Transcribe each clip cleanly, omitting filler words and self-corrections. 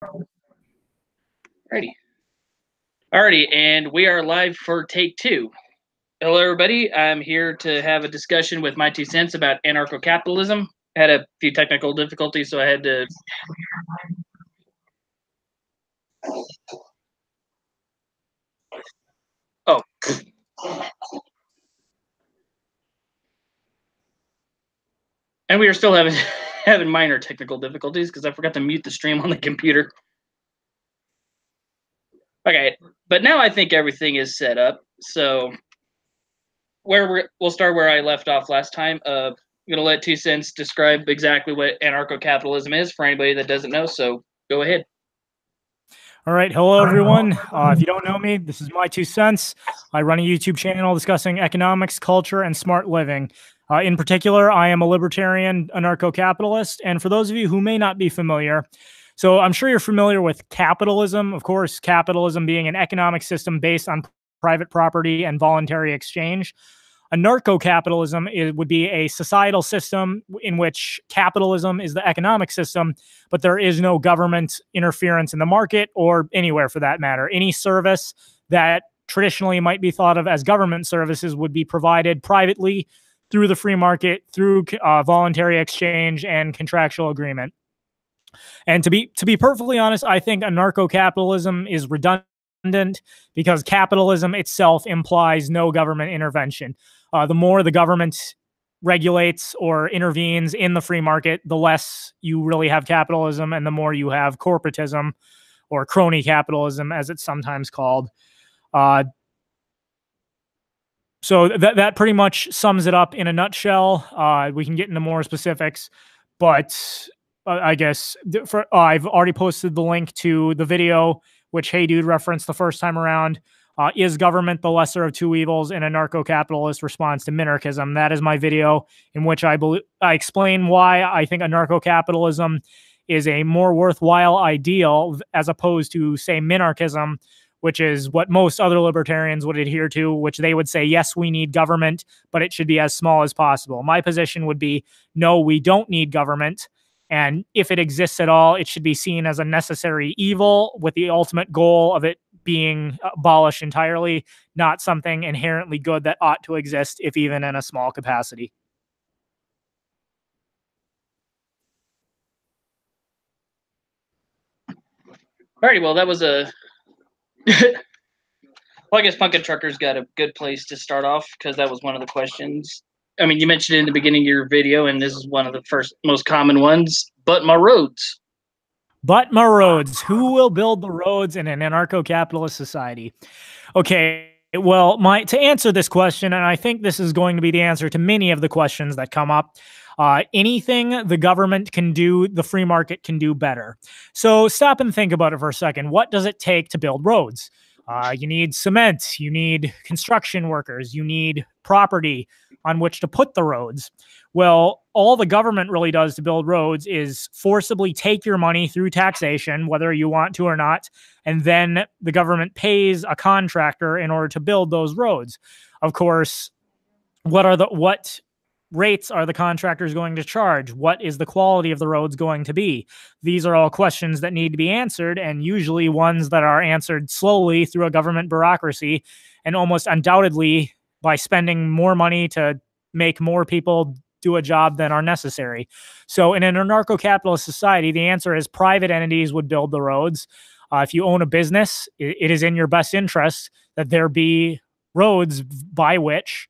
Alrighty. Alrighty, and we are live for take two. Hello, everybody. I'm here to have a discussion with my 2 cents about anarcho-capitalism. Had a few technical difficulties, so I had to. Oh. And we are still having minor technical difficulties because I forgot to mute the stream on the computer. Okay, but now I think everything is set up. So we'll start where I left off last time. I'm gonna let 2 cents describe exactly what anarcho-capitalism is for anybody that doesn't know. So go ahead. All right. Hello, everyone. If you don't know me, this is my 2 cents. I run a YouTube channel discussing economics, culture, and smart living. In particular, I am a libertarian anarcho-capitalist. And for those of you who may not be familiar, so I'm sure you're familiar with capitalism. Of course, capitalism being an economic system based on private property and voluntary exchange. Anarcho-capitalism would be a societal system in which capitalism is the economic system, but there is no government interference in the market or anywhere for that matter. Any service that traditionally might be thought of as government services would be provided privately through the free market, through voluntary exchange and contractual agreement. And to be perfectly honest, I think anarcho-capitalism is redundant because capitalism itself implies no government intervention. The more the government regulates or intervenes in the free market, the less you really have capitalism and the more you have corporatism or crony capitalism, as it's sometimes called. So that pretty much sums it up in a nutshell. We can get into more specifics, but I guess I've already posted the link to the video, which Hey Dude referenced the first time around. Is government the lesser of two evils in anarcho-capitalist response to minarchism? That is my video in which I explain why I think anarcho-capitalism is a more worthwhile ideal as opposed to, say, minarchism, which is what most other libertarians would adhere to, which they would say, yes, we need government, but it should be as small as possible. My position would be, no, we don't need government. And if it exists at all, it should be seen as a necessary evil with the ultimate goal of it being abolished entirely, not something inherently good that ought to exist, if even in a small capacity. Alrighty, well, that was a. Well, I guess Punkin Trucker's got a good place to start off because that was one of the questions. I mean, you mentioned it in the beginning of your video, and this is one of the first most common ones. But my roads. But my roads. Who will build the roads in an anarcho-capitalist society? Okay, well, to answer this question, and I think this is going to be the answer to many of the questions that come up, anything the government can do, the free market can do better. So stop and think about it for a second. What does it take to build roads? You need cement, you need construction workers, you need property on which to put the roads. Well, all the government really does to build roads is forcibly take your money through taxation, whether you want to or not, and then the government pays a contractor in order to build those roads. Of course, what rates are the contractors going to charge? What is the quality of the roads going to be? These are all questions that need to be answered, and usually ones that are answered slowly through a government bureaucracy, and almost undoubtedly by spending more money to make more people do a job than are necessary. So in an anarcho-capitalist society, the answer is private entities would build the roads. If you own a business, it is in your best interest that there be roads by which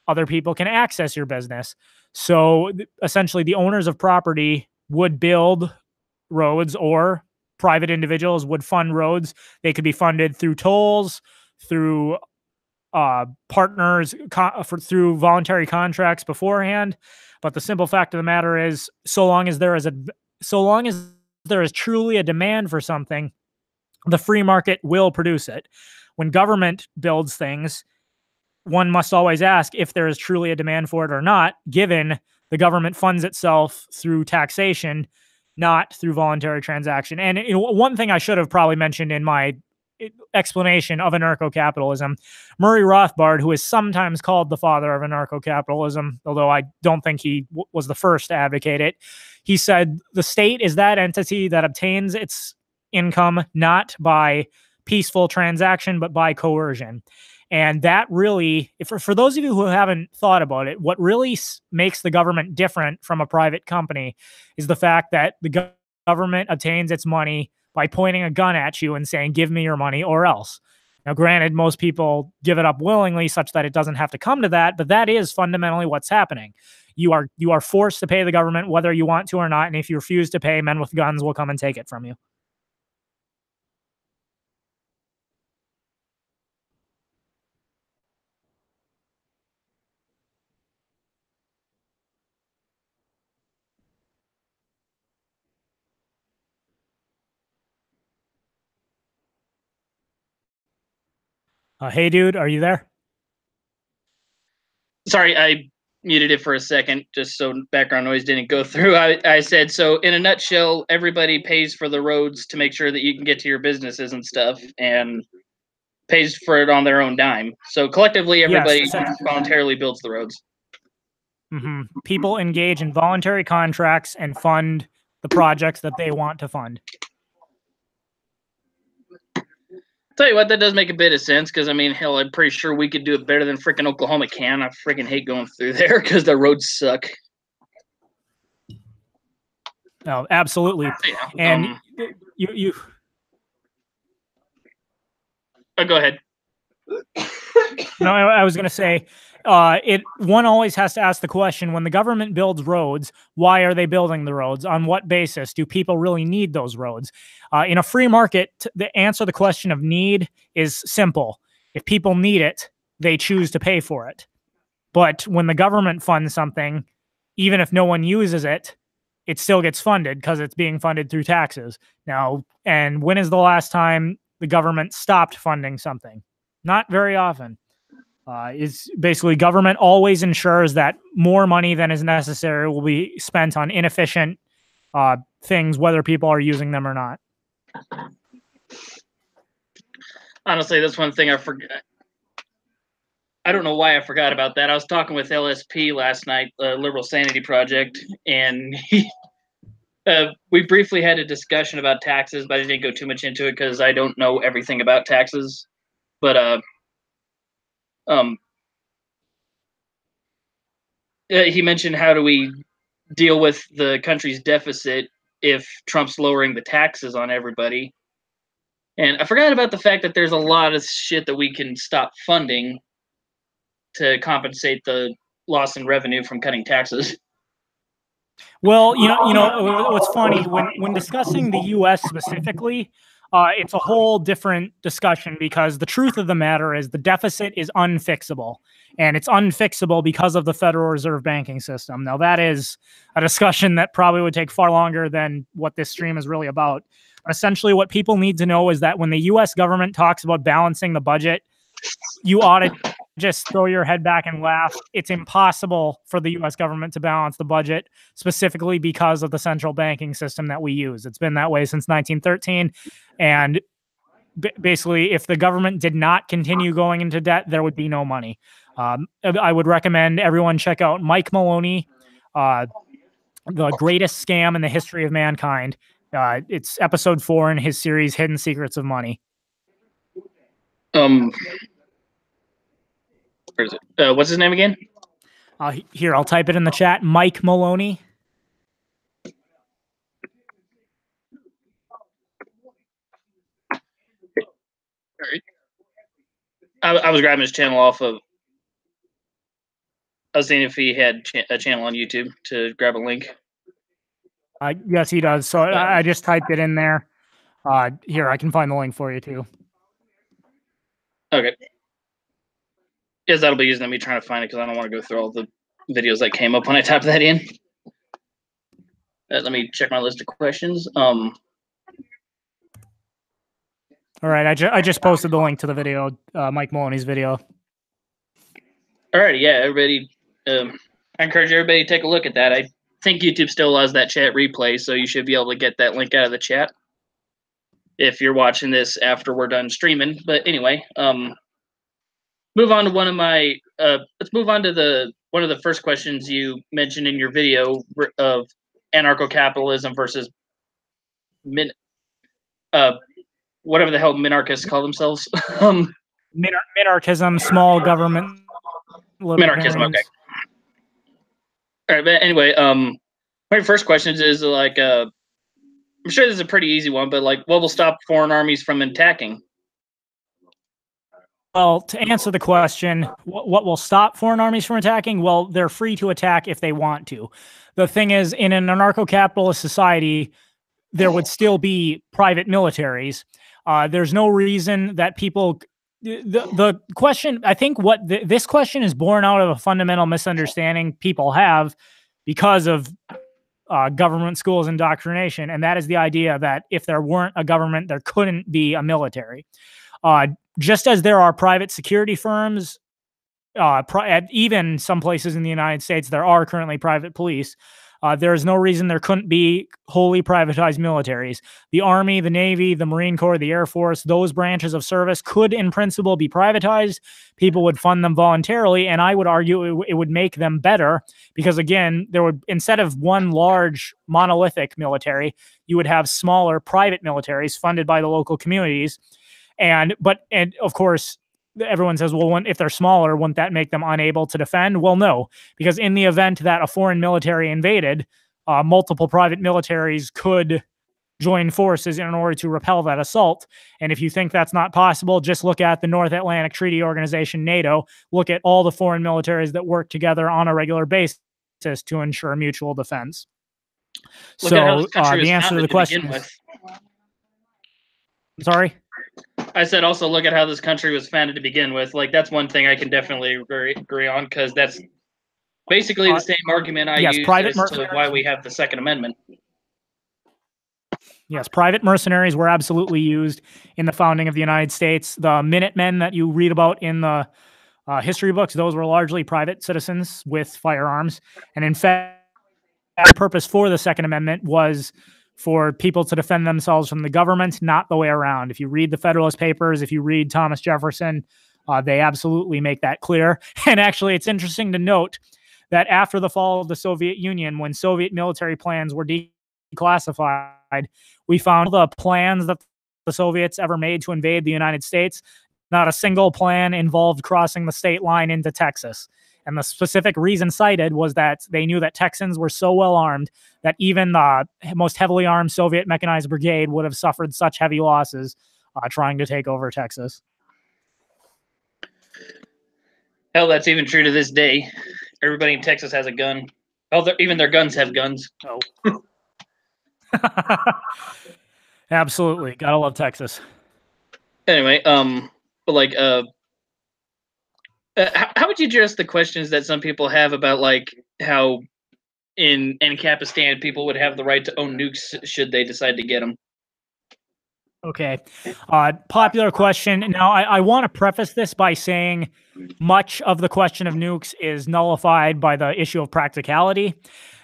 other people can access your business. So essentially, the owners of property would build roads, or private individuals would fund roads. They could be funded through tolls, through partners, through voluntary contracts beforehand. But the simple fact of the matter is, so long as there is truly a demand for something, the free market will produce it. When government builds things, one must always ask if there is truly a demand for it or not, given the government funds itself through taxation, not through voluntary transaction. And one thing I should have probably mentioned in my explanation of anarcho-capitalism, Murray Rothbard, who is sometimes called the father of anarcho-capitalism, although I don't think he was the first to advocate it, he said the state is that entity that obtains its income, not by peaceful transaction, but by coercion. And that really, for those of you who haven't thought about it, what really makes the government different from a private company is the fact that the government obtains its money by pointing a gun at you and saying, give me your money or else. Now, granted, most people give it up willingly such that it doesn't have to come to that, but that is fundamentally what's happening. You are forced to pay the government whether you want to or not, and if you refuse to pay, men with guns will come and take it from you. Hey, dude, are you there? Sorry, I muted it for a second just so background noise didn't go through. I said, so in a nutshell, everybody pays for the roads to make sure that you can get to your businesses and stuff, and pays for it on their own dime. So collectively, everybody voluntarily builds the roads. People engage in voluntary contracts and fund the projects that they want to fund. Tell you what, that does make a bit of sense, because I mean, hell, I'm pretty sure we could do it better than freaking Oklahoma can. I freaking hate going through there because the roads suck. No, absolutely. And you go ahead. No, I was going to say, one always has to ask the question, when the government builds roads, why are they building the roads? On what basis? Do people really need those roads? In a free market, the answer to the question of need is simple. If people need it, they choose to pay for it. But when the government funds something, even if no one uses it, it still gets funded because it's being funded through taxes. Now, and when is the last time the government stopped funding something? Not very often. Is basically government always ensures that more money than is necessary will be spent on inefficient things, whether people are using them or not. Honestly, that's one thing I forgot. I don't know why I forgot about that. I was talking with LSP last night, Liberal Sanity Project, and we briefly had a discussion about taxes, but I didn't go too much into it because I don't know everything about taxes. But he mentioned, how do we deal with the country's deficit if Trump's lowering the taxes on everybody? And I forgot about the fact that there's a lot of shit that we can stop funding to compensate the loss in revenue from cutting taxes. Well, you know what's funny, when discussing the U.S. specifically, it's a whole different discussion, because the truth of the matter is the deficit is unfixable, and it's unfixable because of the Federal Reserve banking system. Now, that is a discussion that probably would take far longer than what this stream is really about. Essentially, what people need to know is that when the U.S. government talks about balancing the budget, you ought to just throw your head back and laugh. It's impossible for the U.S. government to balance the budget, specifically because of the central banking system that we use. It's been that way since 1913. And basically, if the government did not continue going into debt, there would be no money. I would recommend everyone check out Mike Maloney, The Greatest Scam in the History of Mankind. It's episode 4 in his series, Hidden Secrets of Money. Where is it? What's his name again? Here, I'll type it in the chat. Mike Maloney. I was grabbing his channel off of. I was seeing if he had a channel on YouTube to grab a link. Yes, he does. So I just typed it in there. Here, I can find the link for you too. Okay. Yes, that'll be using me trying to find it, because I don't want to go through all the videos that came up when I typed that in. Let me check my list of questions. All right, I just posted the link to the video, Mike Maloney's video. Alrighty, yeah, everybody. I encourage everybody to take a look at that. I think YouTube still allows that chat replay, so you should be able to get that link out of the chat if you're watching this after we're done streaming. But anyway, move on to one of my. Let's move on to one of the first questions you mentioned in your video of anarcho-capitalism versus whatever the hell minarchists call themselves. Minarchism, small government Minarchism. Okay. libertarians. All right, but anyway, my first question is like, I'm sure this is a pretty easy one, but like, what will stop foreign armies from attacking? Well, to answer the question, what will stop foreign armies from attacking? Well, they're free to attack if they want to. The thing is, in an anarcho-capitalist society, there would still be private militaries. There's no reason that people. The question, I think, this question is born out of a fundamental misunderstanding people have because of government schools indoctrination, and that is the idea that if there weren't a government, there couldn't be a military. Just as there are private security firms, even some places in the United States, there are currently private police. There is no reason there couldn't be wholly privatized militaries. The Army, the Navy, the Marine Corps, the Air Force, those branches of service could, in principle, be privatized. People would fund them voluntarily, and I would argue it would make them better because, again, there would, instead of one large monolithic military, you would have smaller private militaries funded by the local communities. And of course, everyone says, well, if they're smaller, wouldn't that make them unable to defend? Well, no, because in the event that a foreign military invaded, multiple private militaries could join forces in order to repel that assault. And if you think that's not possible, just look at the North Atlantic Treaty Organization, NATO. Look at all the foreign militaries that work together on a regular basis to ensure mutual defense. So the answer to the question is... Sorry? I said also look at how this country was founded to begin with. Like, that's one thing I can definitely agree on, because that's basically the same argument I use as to why we have the Second Amendment. Yes, private mercenaries were absolutely used in the founding of the United States. The Minutemen that you read about in the history books, those were largely private citizens with firearms. And in fact, the purpose for the Second Amendment was for people to defend themselves from the government, not the way around. If you read the Federalist Papers, if you read Thomas Jefferson, they absolutely make that clear. And actually, it's interesting to note that after the fall of the Soviet Union, when Soviet military plans were declassified, we found the plans that the Soviets ever made to invade the United States. Not a single plan involved crossing the state line into Texas. And the specific reason cited was that they knew that Texans were so well armed that even the most heavily armed Soviet mechanized brigade would have suffered such heavy losses trying to take over Texas. Hell, that's even true to this day. Everybody in Texas has a gun. Oh, even their guns have guns. Oh. Absolutely. Gotta love Texas. Anyway, but like, how would you address the questions that some people have about like how in Anarcho-Capitalism people would have the right to own nukes should they decide to get them? Okay. Popular question. Now, I want to preface this by saying much of the question of nukes is nullified by the issue of practicality.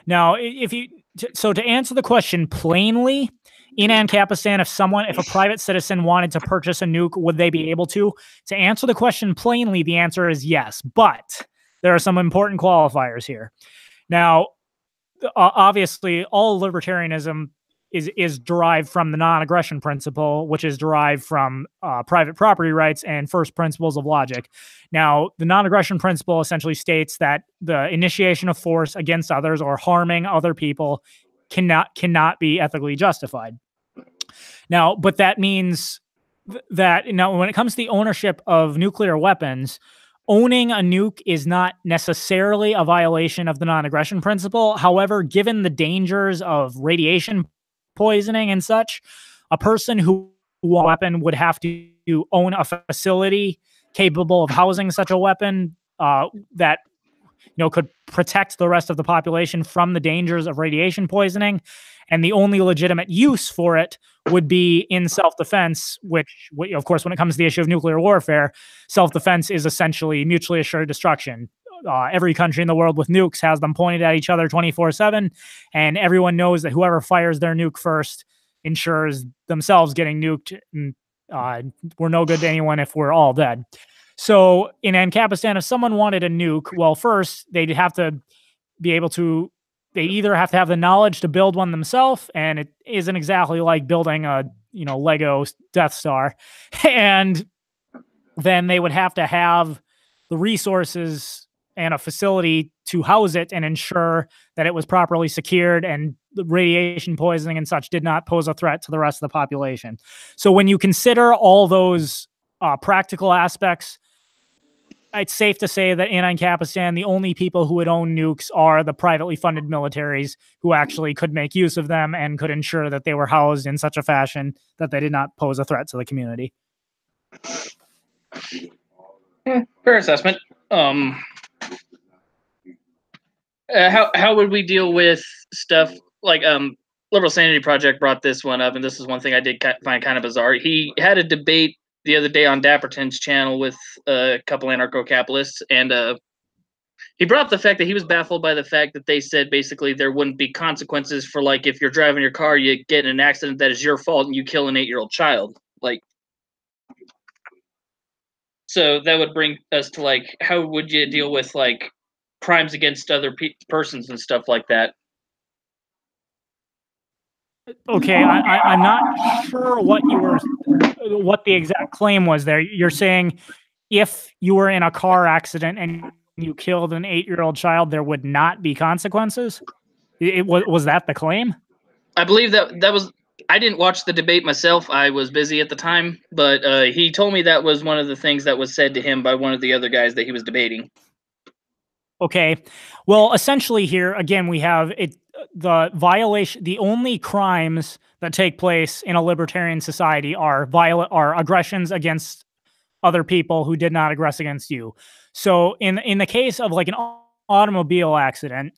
Now, to answer the question plainly, in Anarcho-Capitalism, if a private citizen wanted to purchase a nuke, would they be able to? To answer the question plainly, the answer is yes, but there are some important qualifiers here. Now, obviously, all libertarianism is derived from the non-aggression principle, which is derived from private property rights and first principles of logic. Now, the non-aggression principle essentially states that the initiation of force against others or harming other people cannot be ethically justified. Now, but that means that when it comes to the ownership of nuclear weapons, owning a nuke is not necessarily a violation of the non-aggression principle. However, given the dangers of radiation poisoning and such, a person who owns a weapon would have to own a facility capable of housing such a weapon that could protect the rest of the population from the dangers of radiation poisoning. And the only legitimate use for it would be in self-defense, which, of course, when it comes to the issue of nuclear warfare, self-defense is essentially mutually assured destruction. Every country in the world with nukes has them pointed at each other 24/7, and everyone knows that whoever fires their nuke first ensures themselves getting nuked. And, we're no good to anyone if we're all dead. So in Anarcho-Capitalism, if someone wanted a nuke, well, first, they'd have to be able to, they either have to have the knowledge to build one themselves, and it isn't exactly like building a Lego Death Star, and then they would have to have the resources and a facility to house it and ensure that it was properly secured and the radiation poisoning and such did not pose a threat to the rest of the population. So when you consider all those practical aspects, it's safe to say that in Ancapistan, the only people who would own nukes are the privately funded militaries who actually could make use of them and could ensure that they were housed in such a fashion that they did not pose a threat to the community. Fair assessment. How would we deal with stuff like Liberal Sanity Project brought this one up, and this is one thing I did find kind of bizarre. He had a debate the other day on Dapperton's channel with a couple anarcho-capitalists, and he brought up the fact that he was baffled by the fact that they said basically there wouldn't be consequences for, like, if you're driving your car, you get in an accident that is your fault and you kill an 8-year-old child. Like, so that would bring us to, like, how would you deal with, like, crimes against other persons and stuff like that? Okay, I'm not sure what the exact claim was there. You're saying if you were in a car accident and you killed an 8-year-old child, there would not be consequences? Was that the claim? I believe that was. I didn't watch the debate myself. I was busy at the time, but he told me that was one of the things that was said to him by one of the other guys that he was debating. Okay, well, essentially here again we have the violation. The only crimes that take place in a libertarian society are aggressions against other people who did not aggress against you. So in the case of like an automobile accident,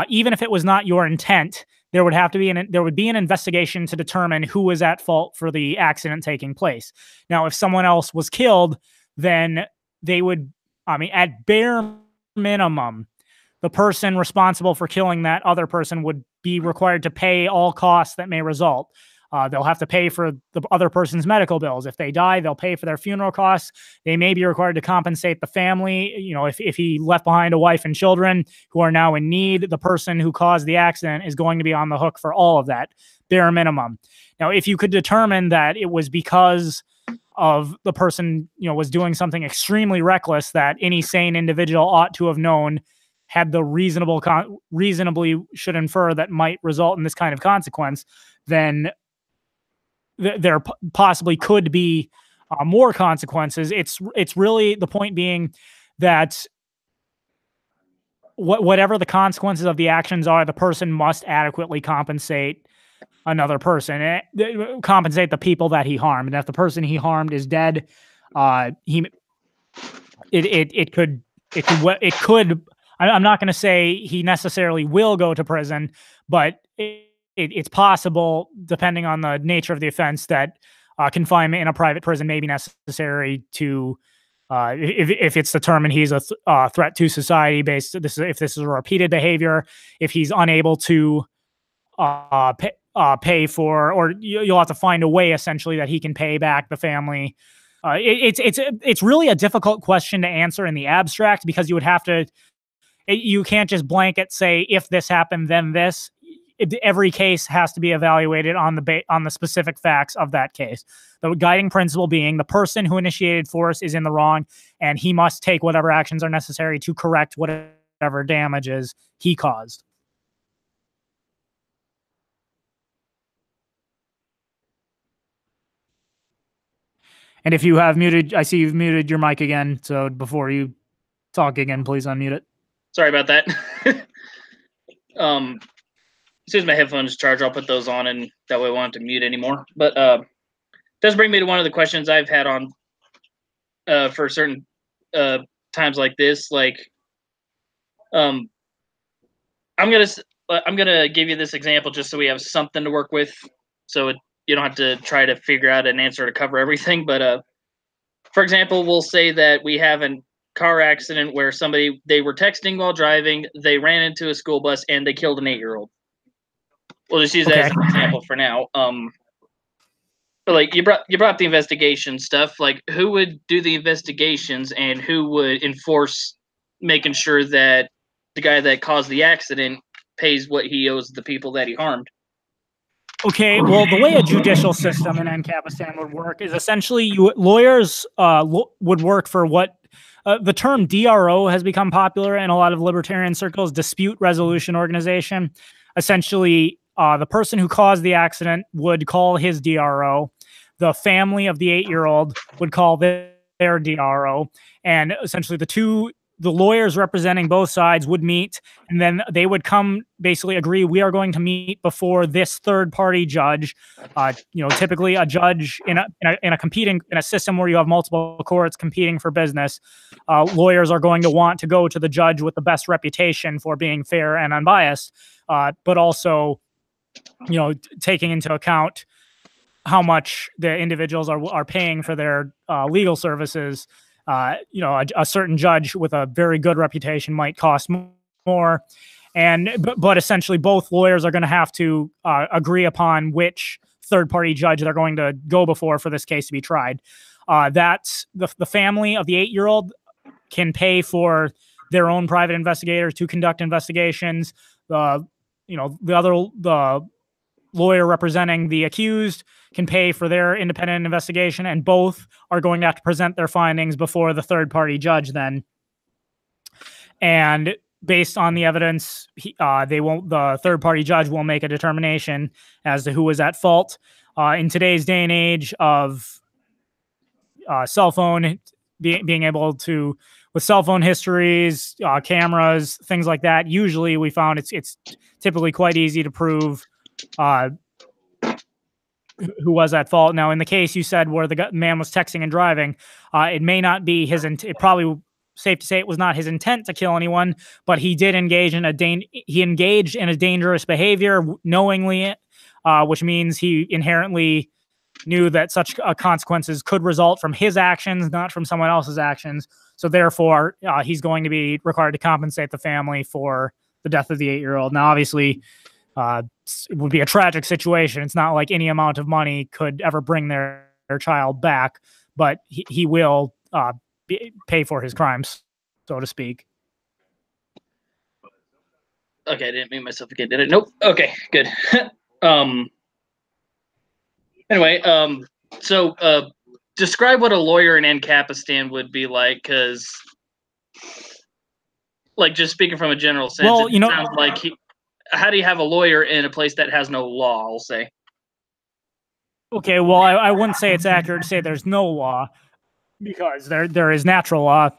even if it was not your intent, there would be an investigation to determine who was at fault for the accident taking place. Now, if someone else was killed, then they would, at bare minimum, the person responsible for killing that other person would be required to pay all costs that may result. They'll have to pay for the other person's medical bills. If they die, they'll pay for their funeral costs. They may be required to compensate the family. If he left behind a wife and children who are now in need, the person who caused the accident is going to be on the hook for all of that, bare minimum. Now, if you could determine that it was because of the person, was doing something extremely reckless that any sane individual ought to have known, had the reasonably should infer that might result in this kind of consequence, then there possibly could be more consequences. It's really the point being that whatever the consequences of the actions are, the person must adequately compensate another person, compensate the people that he harmed. And if the person he harmed is dead, it could. I'm not going to say he necessarily will go to prison, but it's possible, depending on the nature of the offense, that confinement in a private prison may be necessary to, if it's determined he's a threat to society if this is a repeated behavior, if he's unable to pay for, or you'll have to find a way essentially that he can pay back the family. It's really a difficult question to answer in the abstract, because you would have to. You can't just blanket say, if this happened, then this. Every case has to be evaluated on the specific facts of that case. The guiding principle being the person who initiated force is in the wrong, and he must take whatever actions are necessary to correct whatever damages he caused. And if you have muted, I see you've muted your mic again. So before you talk again, please unmute it. Sorry about that. As soon as my headphones charge, I'll put those on, and that way I won't have to mute anymore. But does bring me to one of the questions I've had on for certain times like this. Like, I'm gonna give you this example just so we have something to work with, so you don't have to try to figure out an answer to cover everything. But for example, we'll say that we have a car accident where they were texting while driving, they ran into a school bus, and they killed an 8-year-old. We'll just use that as an example for now. But like you brought up the investigation stuff. Like, who would do the investigations and who would enforce making sure that the guy that caused the accident pays what he owes the people that he harmed? Okay, well, the way a judicial system in Ancapistan would work is essentially lawyers would work for what the term DRO has become popular in a lot of libertarian circles, dispute resolution organization. Essentially, the person who caused the accident would call his DRO. The family of the 8-year-old would call their DRO. And essentially, the lawyers representing both sides would meet, and then they would come basically agree, we are going to meet before this third party judge. Typically a judge in a system where you have multiple courts competing for business. Lawyers are going to want to go to the judge with the best reputation for being fair and unbiased, but also, taking into account how much the individuals are paying for their legal services. A certain judge with a very good reputation might cost more, but essentially both lawyers are going to have to agree upon which third-party judge they're going to go before for this case to be tried. That's the family of the 8-year-old can pay for their own private investigators to conduct investigations. The lawyer representing the accused can pay for their independent investigation, and both are going to have to present their findings before the third-party judge then. And based on the evidence, the third-party judge will make a determination as to who was at fault. In today's day and age of cell phone, being able to, with cell phone histories, cameras, things like that, usually we found it's typically quite easy to prove who was at fault. Now, in the case you said where the man was texting and driving, it may not be his intent. It probably safe to say it was not his intent to kill anyone, but he did engaged in a dangerous behavior knowingly, which means he inherently knew that such consequences could result from his actions, not from someone else's actions. So therefore, he's going to be required to compensate the family for the death of the 8-year-old. Now, obviously, it would be a tragic situation. It's not like any amount of money could ever bring their child back, but he will pay for his crimes, so to speak. Okay, I didn't mute myself again, did it? Nope. Okay, good. Anyway, so describe what a lawyer in Ancapistan would be like, because, like, just speaking from a general sense, well, it sounds like how do you have a lawyer in a place that has no law, I'll say? Okay, well, I wouldn't say it's accurate to say there's no law, because there is natural law,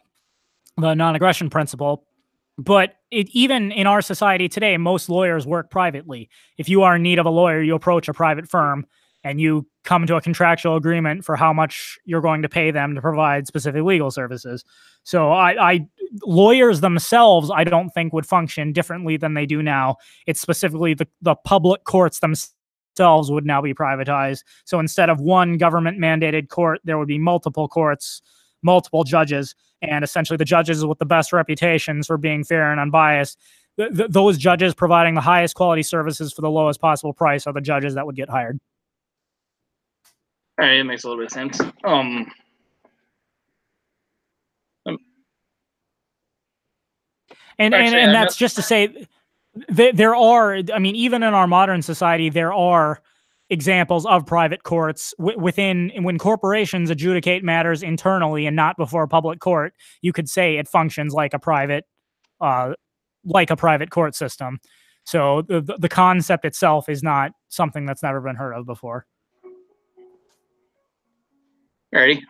the non-aggression principle. But even in our society today, most lawyers work privately. If you are in need of a lawyer, you approach a private firm and you come to a contractual agreement for how much you're going to pay them to provide specific legal services. So lawyers themselves, I don't think, would function differently than they do now. It's specifically the public courts themselves would now be privatized. So instead of one government-mandated court, there would be multiple courts, multiple judges, and essentially the judges with the best reputations for being fair and unbiased. Those judges providing the highest quality services for the lowest possible price are the judges that would get hired. All right, it makes a little bit of sense. And that's just to say there are, I mean, even in our modern society, there are examples of private courts when corporations adjudicate matters internally and not before a public court. You could say it functions like a private court system. So the concept itself is not something that's never been heard of before. Alrighty.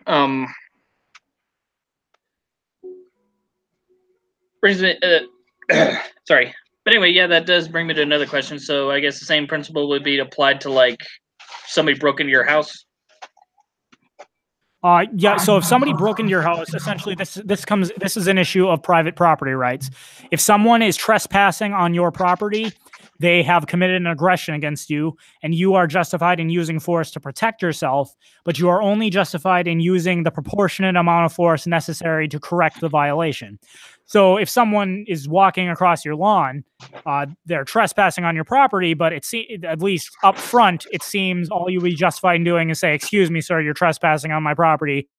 Brings me. Sorry, but anyway, yeah, that does bring me to another question. So I guess the same principle would be applied to, like, somebody broke into your house. Yeah. So if somebody broke into your house, essentially this is an issue of private property rights. If someone is trespassing on your property, they have committed an aggression against you, and you are justified in using force to protect yourself, but you are only justified in using the proportionate amount of force necessary to correct the violation. So if someone is walking across your lawn, they're trespassing on your property, but at least up front, it seems all you would be justified in doing is say, "Excuse me, sir, you're trespassing on my property.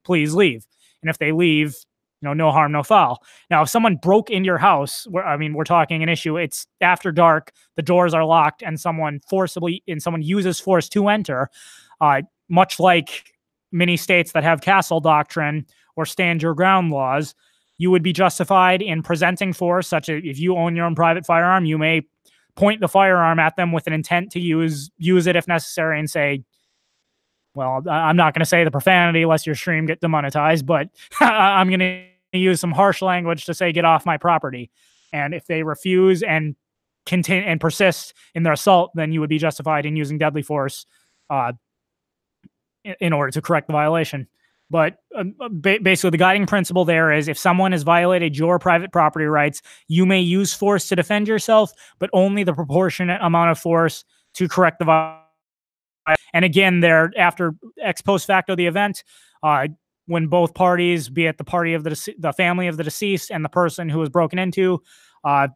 Please leave." And if they leave, no harm, no foul. Now, if someone broke into your house, we're talking an issue. It's after dark, the doors are locked, and someone uses force to enter. Much like many states that have castle doctrine or stand your ground laws, you would be justified in presenting force, such as if you own your own private firearm, you may point the firearm at them with an intent to use it if necessary and say, well, I'm not going to say the profanity lest your stream get demonetized, but I'm going to use some harsh language to say, get off my property. And if they refuse and continue and persist in their assault, then you would be justified in using deadly force in order to correct the violation. But basically, the guiding principle there is if someone has violated your private property rights, you may use force to defend yourself, but only the proportionate amount of force to correct the violation. And again, there after ex post facto the event, when both parties, be it the party of the family of the deceased and the person who was broken into,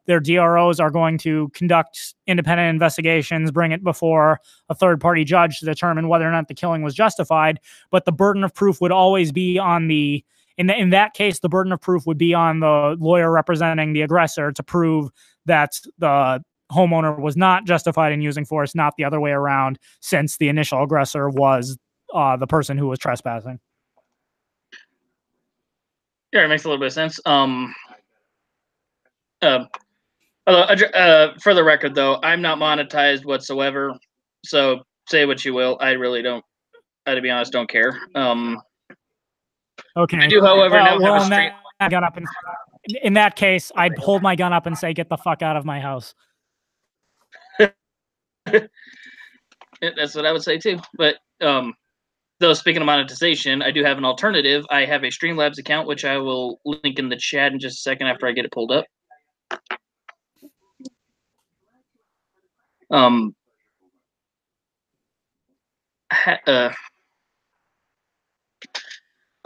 their DROs are going to conduct independent investigations, bring it before a third-party judge to determine whether or not the killing was justified. But the burden of proof would always be on in that case, the burden of proof would be on the lawyer representing the aggressor to prove that the homeowner was not justified in using force, not the other way around, since the initial aggressor was the person who was trespassing. Yeah, it makes a little bit of sense. For the record, though, I'm not monetized whatsoever. So say what you will. I really don't. To be honest, don't care. Okay. I do, however, now have a stream. In that case, I'd hold my gun up and say, "Get the fuck out of my house." That's what I would say too. But though, speaking of monetization, I do have an alternative. I have a Streamlabs account, which I will link in the chat in just a second after I get it pulled up. Oh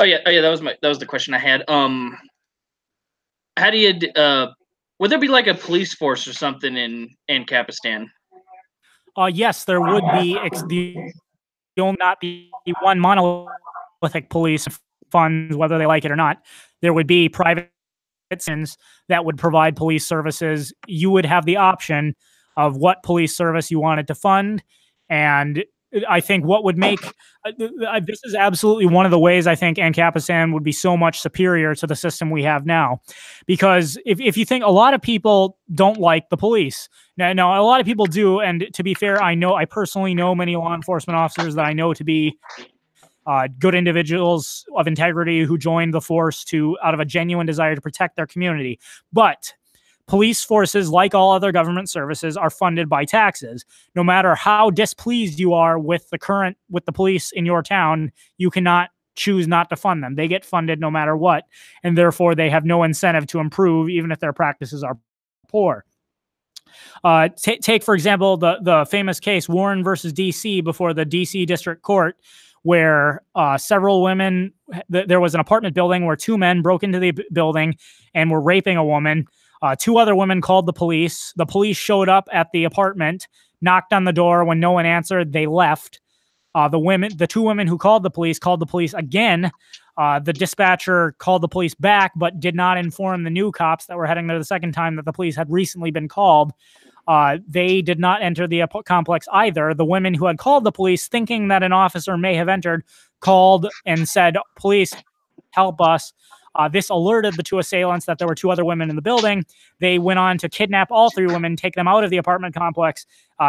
yeah, that was the question I had. How do you would there be like a police force or something in Ancapistan? Yes, there would be. You'll not be one monolithic police funds, whether they like it or not. There would be private citizens that would provide police services. You would have the option of what police service you wanted to fund. And I think what would make this is absolutely one of the ways I think Ancapistan would be so much superior to the system we have now. Because if you think, a lot of people don't like the police. Now, a lot of people do. And to be fair, I personally know many law enforcement officers that I know to be good individuals of integrity who joined the force out of a genuine desire to protect their community. But police forces, like all other government services, are funded by taxes. No matter how displeased you are with the police in your town, you cannot choose not to fund them. They get funded no matter what, and therefore they have no incentive to improve, even if their practices are poor. Take, for example, the famous case Warren versus DC before the DC District Court, where several women, there was an apartment building where two men broke into the building and were raping a woman. Two other women called the police. The police showed up at the apartment, knocked on the door. When no one answered, they left. The two women who called the police again. The dispatcher called the police back, but did not inform the new cops that were heading there the second time that the police had recently been called. They did not enter the complex either. The women who had called the police, thinking that an officer may have entered, called and said, "Police, help us." This alerted the two assailants that there were two other women in the building. They went on to kidnap all three women, take them out of the apartment complex,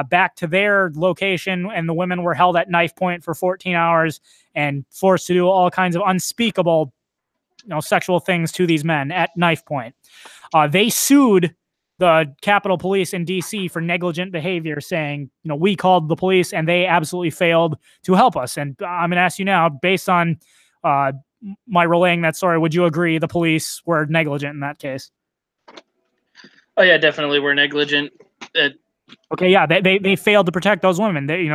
back to their location, and the women were held at knife point for 14 hours and forced to do all kinds of unspeakable, sexual things to these men at knife point. They sued the Capitol Police in DC for negligent behavior, saying, we called the police and they absolutely failed to help us. And I'm going to ask you now, based on my relaying that story, would you agree the police were negligent in that case? Oh yeah, definitely were negligent. Okay, yeah, they failed to protect those women. They,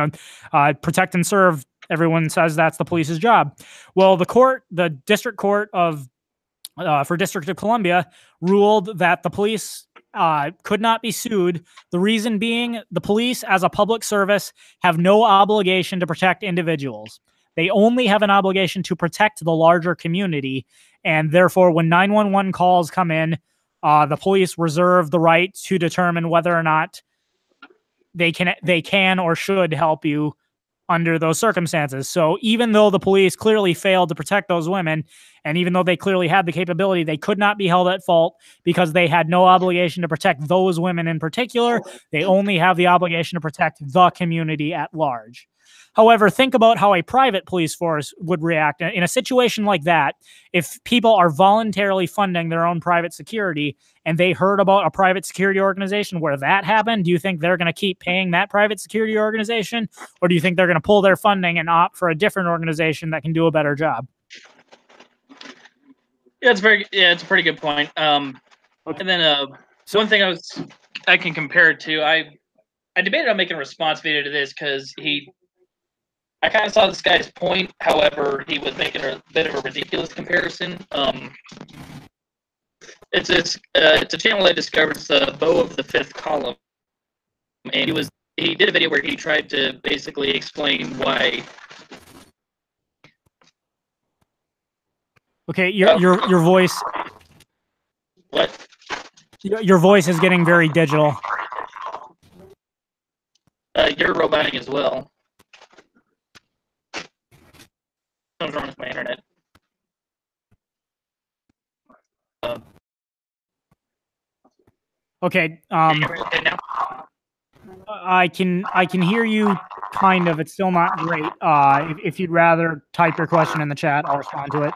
protect and serve. Everyone says that's the police's job. Well, the district court for District of Columbia ruled that the police could not be sued. The reason being, the police, as a public service, have no obligation to protect individuals. They only have an obligation to protect the larger community. And therefore, when 911 calls come in, the police reserve the right to determine whether or not they can or should help you under those circumstances. So even though the police clearly failed to protect those women, and even though they clearly had the capability, they could not be held at fault because they had no obligation to protect those women in particular. They only have the obligation to protect the community at large. However, think about how a private police force would react in a situation like that. If people are voluntarily funding their own private security and they heard about a private security organization where that happened, do you think they're going to keep paying that private security organization? Or do you think they're going to pull their funding and opt for a different organization that can do a better job? Yeah, it's a pretty good point. Okay. And then one thing I can compare it to, I debated on making a response video to this because I kind of saw this guy's point. However, he was making a bit of a ridiculous comparison. It's a channel I discovered. It's the Beau of the Fifth Column, and he did a video where he tried to basically explain why. Okay, your voice. What? Your voice is getting very digital. You're roboting as well. Something's wrong with my internet. Okay. Okay, now? I can hear you kind of. It's still not great. If you'd rather type your question in the chat, I'll respond to it.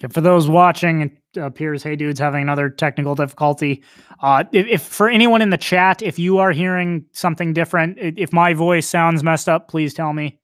For those watching, it appears Hey Dude's having another technical difficulty. If for anyone in the chat, if you are hearing something different, if my voice sounds messed up, please tell me.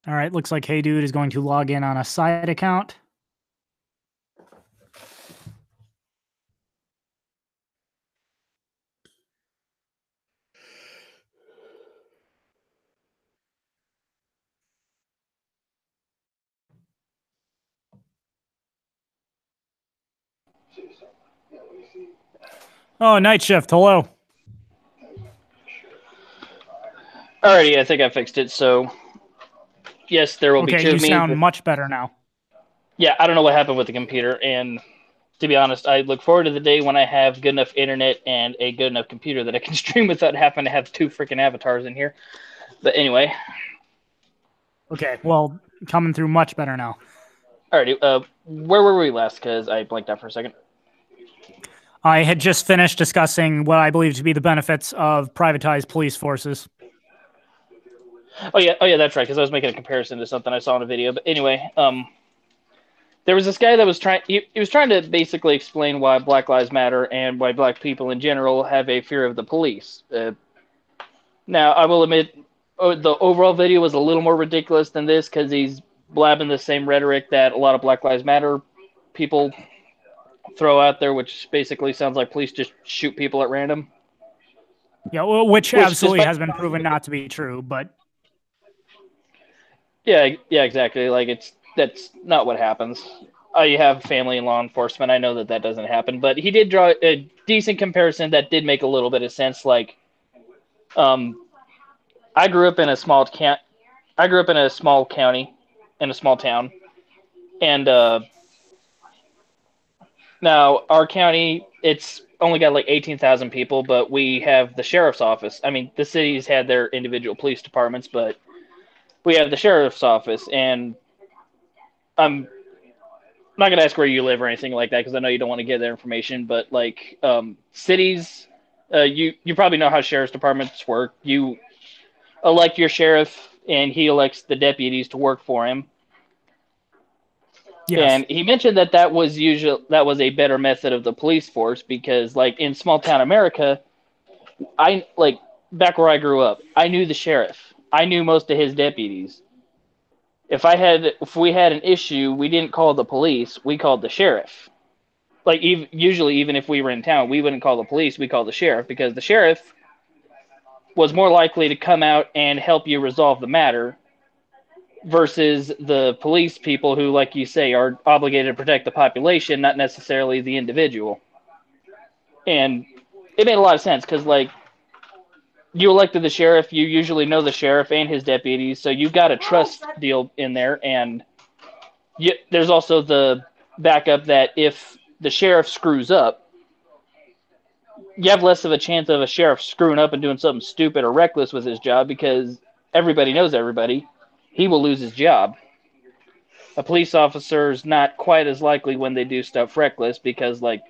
All right, looks like Hey Dude is going to log in on a side account. Oh, night shift. Hello. Alrighty, I think I fixed it. So, yes, there will be two of me. Okay, you sound much better now. Yeah, I don't know what happened with the computer, and to be honest, I look forward to the day when I have good enough internet and a good enough computer that I can stream without having to have two freaking avatars in here. But anyway. Okay, well, coming through much better now. Alrighty, where were we last? Because I blanked out for a second. I had just finished discussing what I believe to be the benefits of privatized police forces. Oh yeah, that's right. Because I was making a comparison to something I saw in a video. But anyway, there was this guy that was trying. He was trying to basically explain why Black Lives Matter and why Black people in general have a fear of the police. Now, I will admit, the overall video was a little more ridiculous than this because he's blabbing the same rhetoric that a lot of Black Lives Matter people throw out there, which basically sounds like police just shoot people at random. Yeah, well, which absolutely has been proven not to be true, but yeah, exactly. Like that's not what happens. You have family in law enforcement. I know that that doesn't happen, but he did draw a decent comparison that did make a little bit of sense. Like, I grew up in a small I grew up in a small county, in a small town, and now our county, it's only got like 18,000 people, but we have the sheriff's office. I mean, the cities had their individual police departments, but we have the sheriff's office, and I'm not gonna ask where you live or anything like that because I know you don't want to give that information. But like cities, you probably know how sheriff's departments work. You elect your sheriff, and he elects the deputies to work for him. yes. And he mentioned that that was a better method of the police force because, like in small town America, I like back where I grew up, I knew the sheriff. I knew most of his deputies. If we had an issue, we didn't call the police. We called the sheriff. Like usually, even if we were in town, we wouldn't call the police. We called the sheriff because the sheriff was more likely to come out and help you resolve the matter versus the police people who, like you say, are obligated to protect the population, not necessarily the individual. And it made a lot of sense because, like, you elected the sheriff, you usually know the sheriff and his deputies, so you've got a trust deal in there. And there's also the backup that if the sheriff screws up, you have less of a chance of a sheriff screwing up and doing something stupid or reckless with his job because everybody knows everybody. He will lose his job. A police officer is not quite as likely when they do stuff reckless because, like,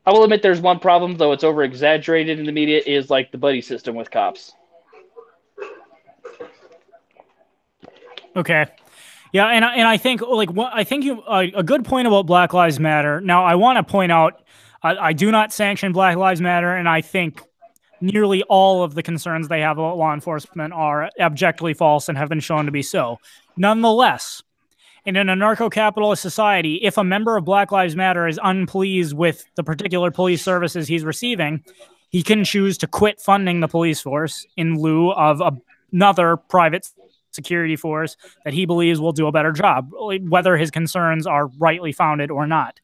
I will admit there's one problem, though it's over exaggerated in the media, is like the buddy system with cops. Okay. Yeah, and I think like what I think you a good point about Black Lives Matter. Now, I want to point out I do not sanction Black Lives Matter, and I think nearly all of the concerns they have about law enforcement are abjectly false and have been shown to be so. Nonetheless, in an anarcho-capitalist society, if a member of Black Lives Matter is unpleased with the particular police services he's receiving, he can choose to quit funding the police force in lieu of another private security force that he believes will do a better job, whether his concerns are rightly founded or not.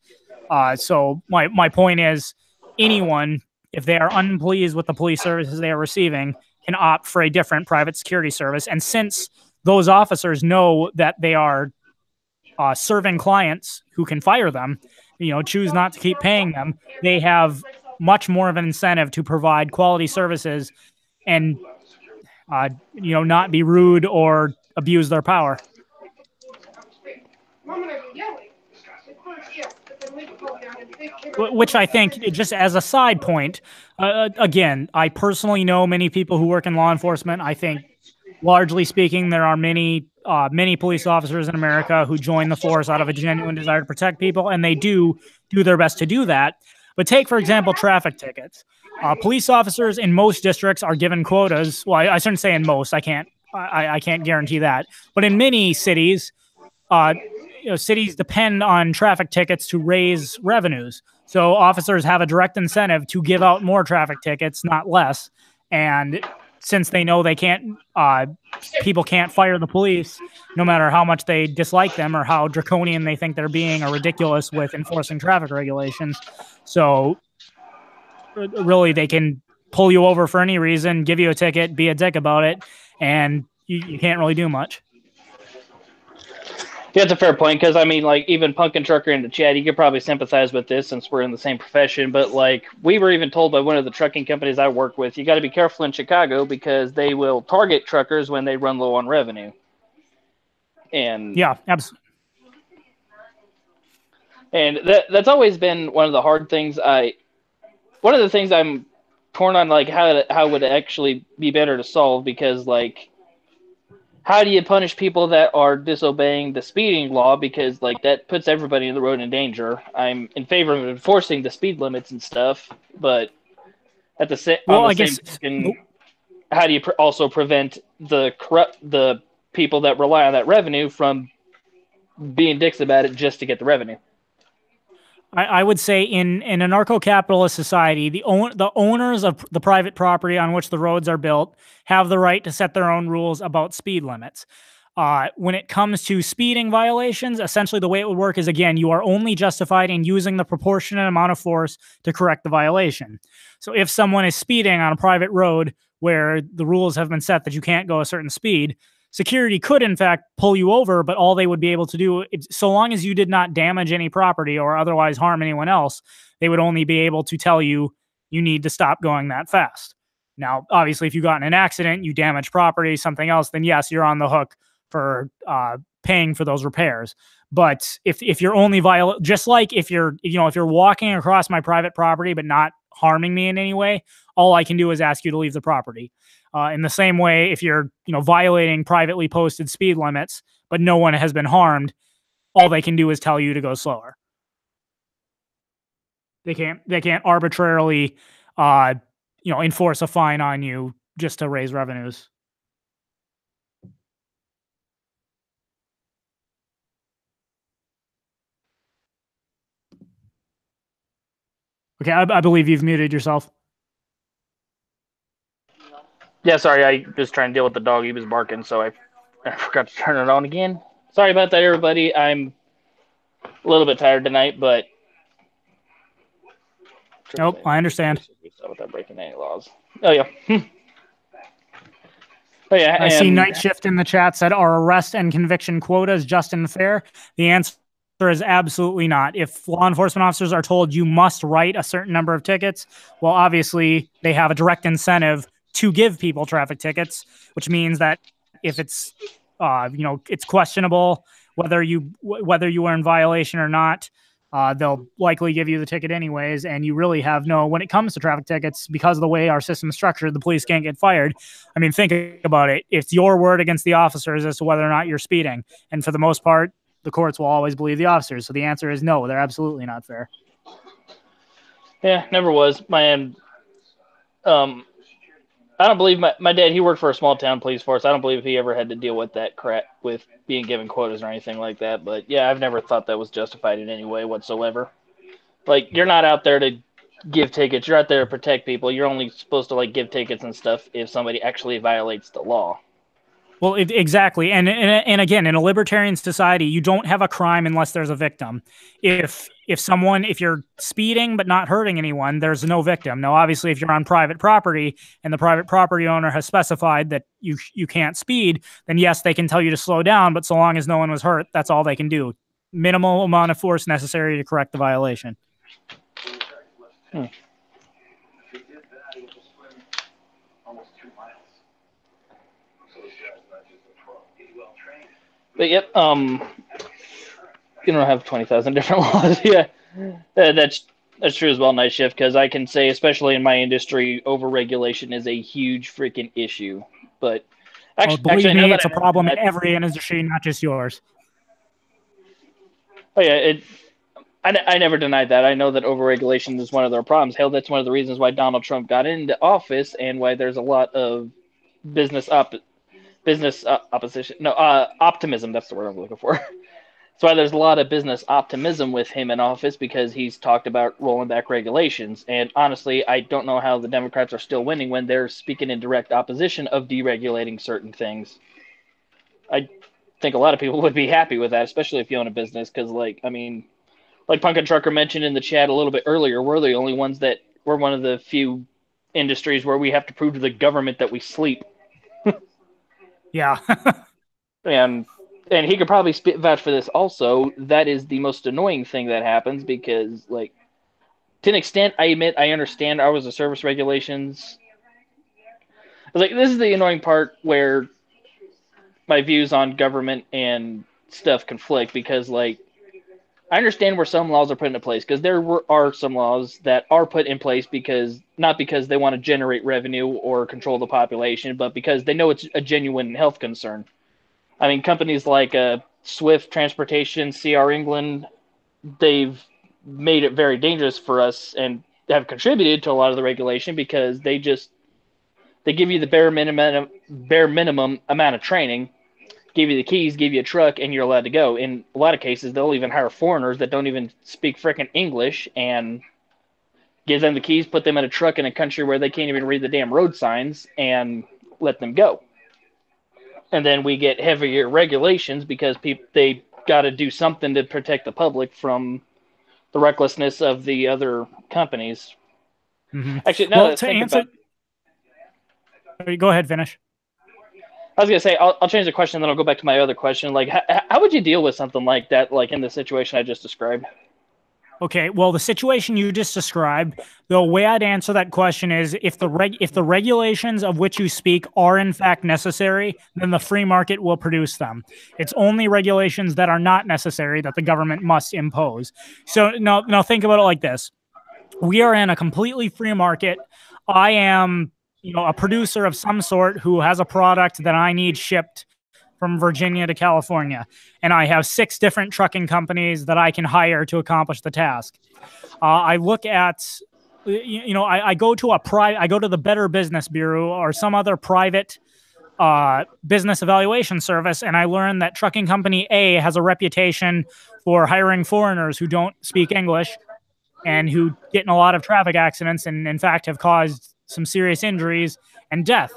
So my point is, anyone, if they are unpleased with the police services they are receiving, can opt for a different private security service. And since those officers know that they are serving clients who can fire them, choose not to keep paying them, they have much more of an incentive to provide quality services and not be rude or abuse their power. Which I think, just as a side point, again, I personally know many people who work in law enforcement. I think, largely speaking, there are many police officers in America who join the force out of a genuine desire to protect people, and they do their best to do that. But take, for example, traffic tickets. Police officers in most districts are given quotas. Well, I shouldn't say in most. I can't guarantee that. But in many cities, cities depend on traffic tickets to raise revenues. So officers have a direct incentive to give out more traffic tickets, not less. And since they know they can't, people can't fire the police, no matter how much they dislike them or how draconian they think they're being or ridiculous with enforcing traffic regulations. So really, they can pull you over for any reason, give you a ticket, be a dick about it, and you can't really do much. Yeah, it's a fair point because I mean, like, even Punk and Trucker in the chat, you could probably sympathize with this since we're in the same profession. But like, we were even told by one of the trucking companies I work with, you got to be careful in Chicago because they will target truckers when they run low on revenue. And yeah, absolutely. And that's always been one of the hard things. One of the things I'm torn on, like how would it actually be better to solve because like, how do you punish people that are disobeying the speeding law? Because like that puts everybody in the road in danger. I'm in favor of enforcing the speed limits and stuff, but at the same, how do you also prevent the people that rely on that revenue from being dicks about it just to get the revenue. I would say in an anarcho-capitalist society, the owners of the private property on which the roads are built have the right to set their own rules about speed limits. When it comes to speeding violations, essentially the way it would work is, again, you are only justified in using the proportionate amount of force to correct the violation. So if someone is speeding on a private road where the rules have been set that you can't go a certain speed, security could in fact pull you over, but all they would be able to do, so long as you did not damage any property or otherwise harm anyone else, they would only be able to tell you you need to stop going that fast. Now, obviously, if you got in an accident, you damage property, something else, then yes, you're on the hook for paying for those repairs. But if you're only just like if you're walking across my private property but not harming me in any way, all I can do is ask you to leave the property. In the same way, if you're violating privately posted speed limits, but no one has been harmed, all they can do is tell you to go slower. They can't arbitrarily enforce a fine on you just to raise revenues. Okay, I believe you've muted yourself. Yeah, sorry, I was trying to deal with the dog. He was barking, so I forgot to turn it on again. Sorry about that, everybody. I'm a little bit tired tonight, but nope, I understand. Without breaking any laws. Oh yeah. Oh yeah. I see Night Shift in the chat said, "Are arrest and conviction quotas just and fair?" The answer is absolutely not. If law enforcement officers are told you must write a certain number of tickets, well, obviously they have a direct incentive to give people traffic tickets, which means that if it's it's questionable whether you are in violation or not, they'll likely give you the ticket anyways. And you really have when it comes to traffic tickets, because of the way our system is structured, the police can't get fired. I mean, think about it. It's your word against the officers as to whether or not you're speeding. And for the most part, the courts will always believe the officers. So the answer is no, they're absolutely not fair. Yeah, never was. I don't believe my dad, he worked for a small town police force. I don't believe he ever had to deal with that crap with being given quotas or anything like that. But yeah, I've never thought that was justified in any way whatsoever. Like, you're not out there to give tickets. You're out there to protect people. You're only supposed to give tickets and stuff if somebody actually violates the law. Well, exactly. And again, in a libertarian society, you don't have a crime unless there's a victim. If you're speeding but not hurting anyone, there's no victim. Now, obviously, if you're on private property and the private property owner has specified that you can't speed, then yes, they can tell you to slow down, but so long as no one was hurt, that's all they can do. Minimal amount of force necessary to correct the violation. But yep, you don't have 20,000 different laws. Yeah, that's true as well, Night Shift, because I can say, especially in my industry, overregulation is a huge freaking issue. But believe me, it's a problem in every industry, not just yours. Oh yeah, I never denied that. I know that overregulation is one of their problems. Hell, that's one of the reasons why Donald Trump got into office and why there's a lot of optimism. That's the word I'm looking for. That's why there's a lot of business optimism with him in office, because he's talked about rolling back regulations. And honestly, I don't know how the Democrats are still winning when they're speaking in direct opposition of deregulating certain things. I think a lot of people would be happy with that, especially if you own a business, because, like Punkin Trucker mentioned in the chat a little bit earlier, we're the only ones that we're one of the few industries where we have to prove to the government that we sleep. Yeah. And he could probably vouch for this also. That is the most annoying thing that happens, because, to an extent, I admit I understand hours of service regulations. This is the annoying part where my views on government and stuff conflict, because, I understand where some laws are put into place, because there are some laws that are put in place not because they want to generate revenue or control the population, but because they know it's a genuine health concern. I mean, companies like Swift Transportation, CR England, they've made it very dangerous for us and have contributed to a lot of the regulation, because they give you the bare minimum amount of training, give you the keys, give you a truck, and you're allowed to go. In a lot of cases, they'll even hire foreigners that don't even speak frickin' English and give them the keys, put them in a truck in a country where they can't even read the damn road signs, and let them go. And then we get heavier regulations because they got to do something to protect the public from the recklessness of the other companies. Mm-hmm. Actually, no. Well, to answer, go ahead, finish. I was gonna say I'll change the question, then I'll go back to my other question. Like, how would you deal with something like that, like in the situation I just described? Okay, well, the situation you just described, the way I'd answer that question is if the regulations of which you speak are in fact necessary, then the free market will produce them. It's only regulations that are not necessary that the government must impose. So now think about it like this. We are in a completely free market. I am, a producer of some sort who has a product that I need shipped from Virginia to California, and I have 6 different trucking companies that I can hire to accomplish the task. I look at, I go to the Better Business Bureau or some other private business evaluation service, and I learn that trucking company A has a reputation for hiring foreigners who don't speak English and who get in a lot of traffic accidents and, in fact, have caused some serious injuries and death.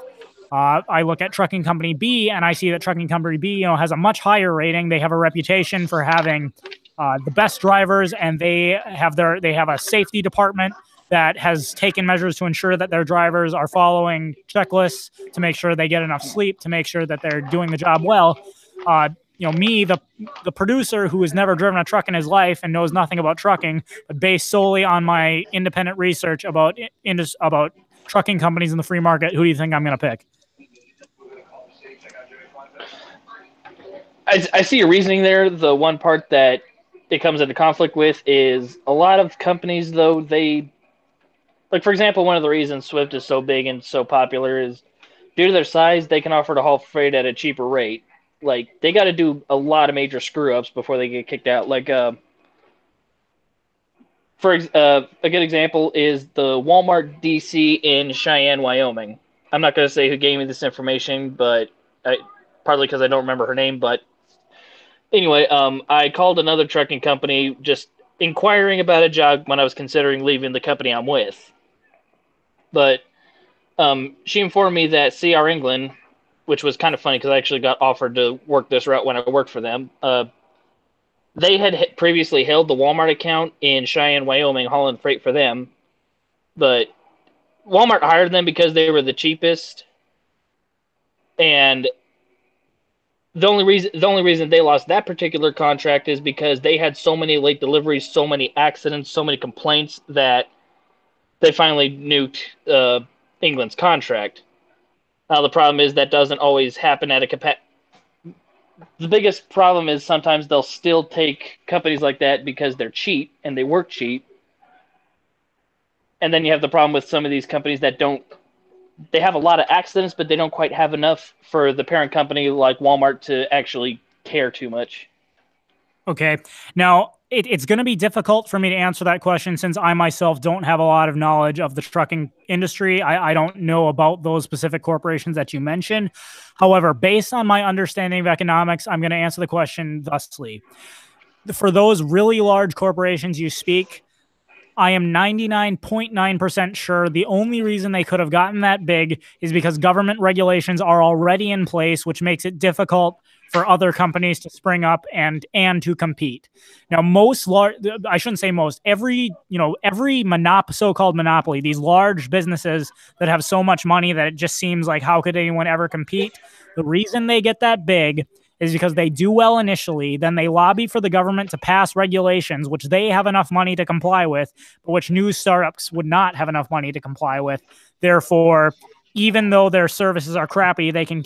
I look at trucking company B, and I see that trucking company B, has a much higher rating. They have a reputation for having the best drivers, and they have a safety department that has taken measures to ensure that their drivers are following checklists to make sure they get enough sleep, to make sure that they're doing the job well. Me, the producer who has never driven a truck in his life and knows nothing about trucking, but based solely on my independent research about trucking companies in the free market, who do you think I'm going to pick? I see your reasoning there. The one part that it comes into conflict with is a lot of companies, though, like, for example, one of the reasons Swift is so big and so popular is due to their size, they can offer to haul freight at a cheaper rate. Like, they got to do a lot of major screw-ups before they get kicked out. Like, a good example is the Walmart DC in Cheyenne, Wyoming. I'm not going to say who gave me this information, but partly because I don't remember her name, but anyway, I called another trucking company just inquiring about a job when I was considering leaving the company I'm with. But she informed me that CR England, which was kind of funny because I actually got offered to work this route when I worked for them, they had previously held the Walmart account in Cheyenne, Wyoming, hauling freight for them. But Walmart hired them because they were the cheapest. And the only reason they lost that particular contract is because they had so many late deliveries, so many accidents, so many complaints that they finally nuked England's contract. Now, the problem is that doesn't always happen at the biggest problem is sometimes they'll still take companies like that because they're cheap and they work cheap. And then you have the problem with some of these companies that they have a lot of accidents, but they don't quite have enough for the parent company like Walmart to actually care too much. Okay. Now, it's going to be difficult for me to answer that question since I myself don't have a lot of knowledge of the trucking industry. I don't know about those specific corporations that you mentioned. However, based on my understanding of economics, I'm going to answer the question thusly. For those really large corporations you speak, I am 99.9% sure the only reason they could have gotten that big is because government regulations are already in place, which makes it difficult for other companies to spring up and to compete. Now, I shouldn't say most, every so-called monopoly, these large businesses that have so much money that it just seems like how could anyone ever compete? The reason they get that big is because they do well initially, then they lobby for the government to pass regulations, which they have enough money to comply with, but which new startups would not have enough money to comply with. Therefore, even though their services are crappy, they can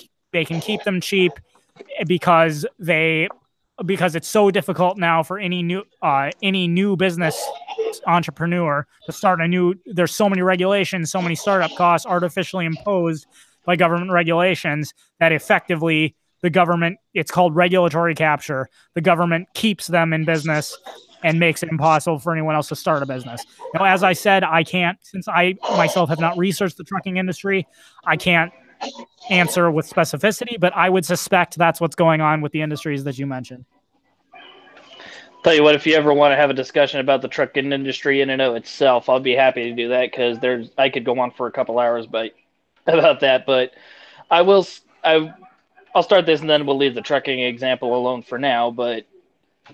keep them cheap because it's so difficult now for any new business entrepreneur to start there's so many regulations, so many startup costs artificially imposed by government regulations that effectively the government, it's called regulatory capture. The government keeps them in business and makes it impossible for anyone else to start a business. Now, as I said, I can't, since I myself have not researched the trucking industry, I can't answer with specificity, but I would suspect that's what's going on with the industries that you mentioned. Tell you what, if you ever want to have a discussion about the trucking industry in and of itself, I'll be happy to do that because I could go on for a couple hours about that. But I will I'll start this and then we'll leave the trucking example alone for now. But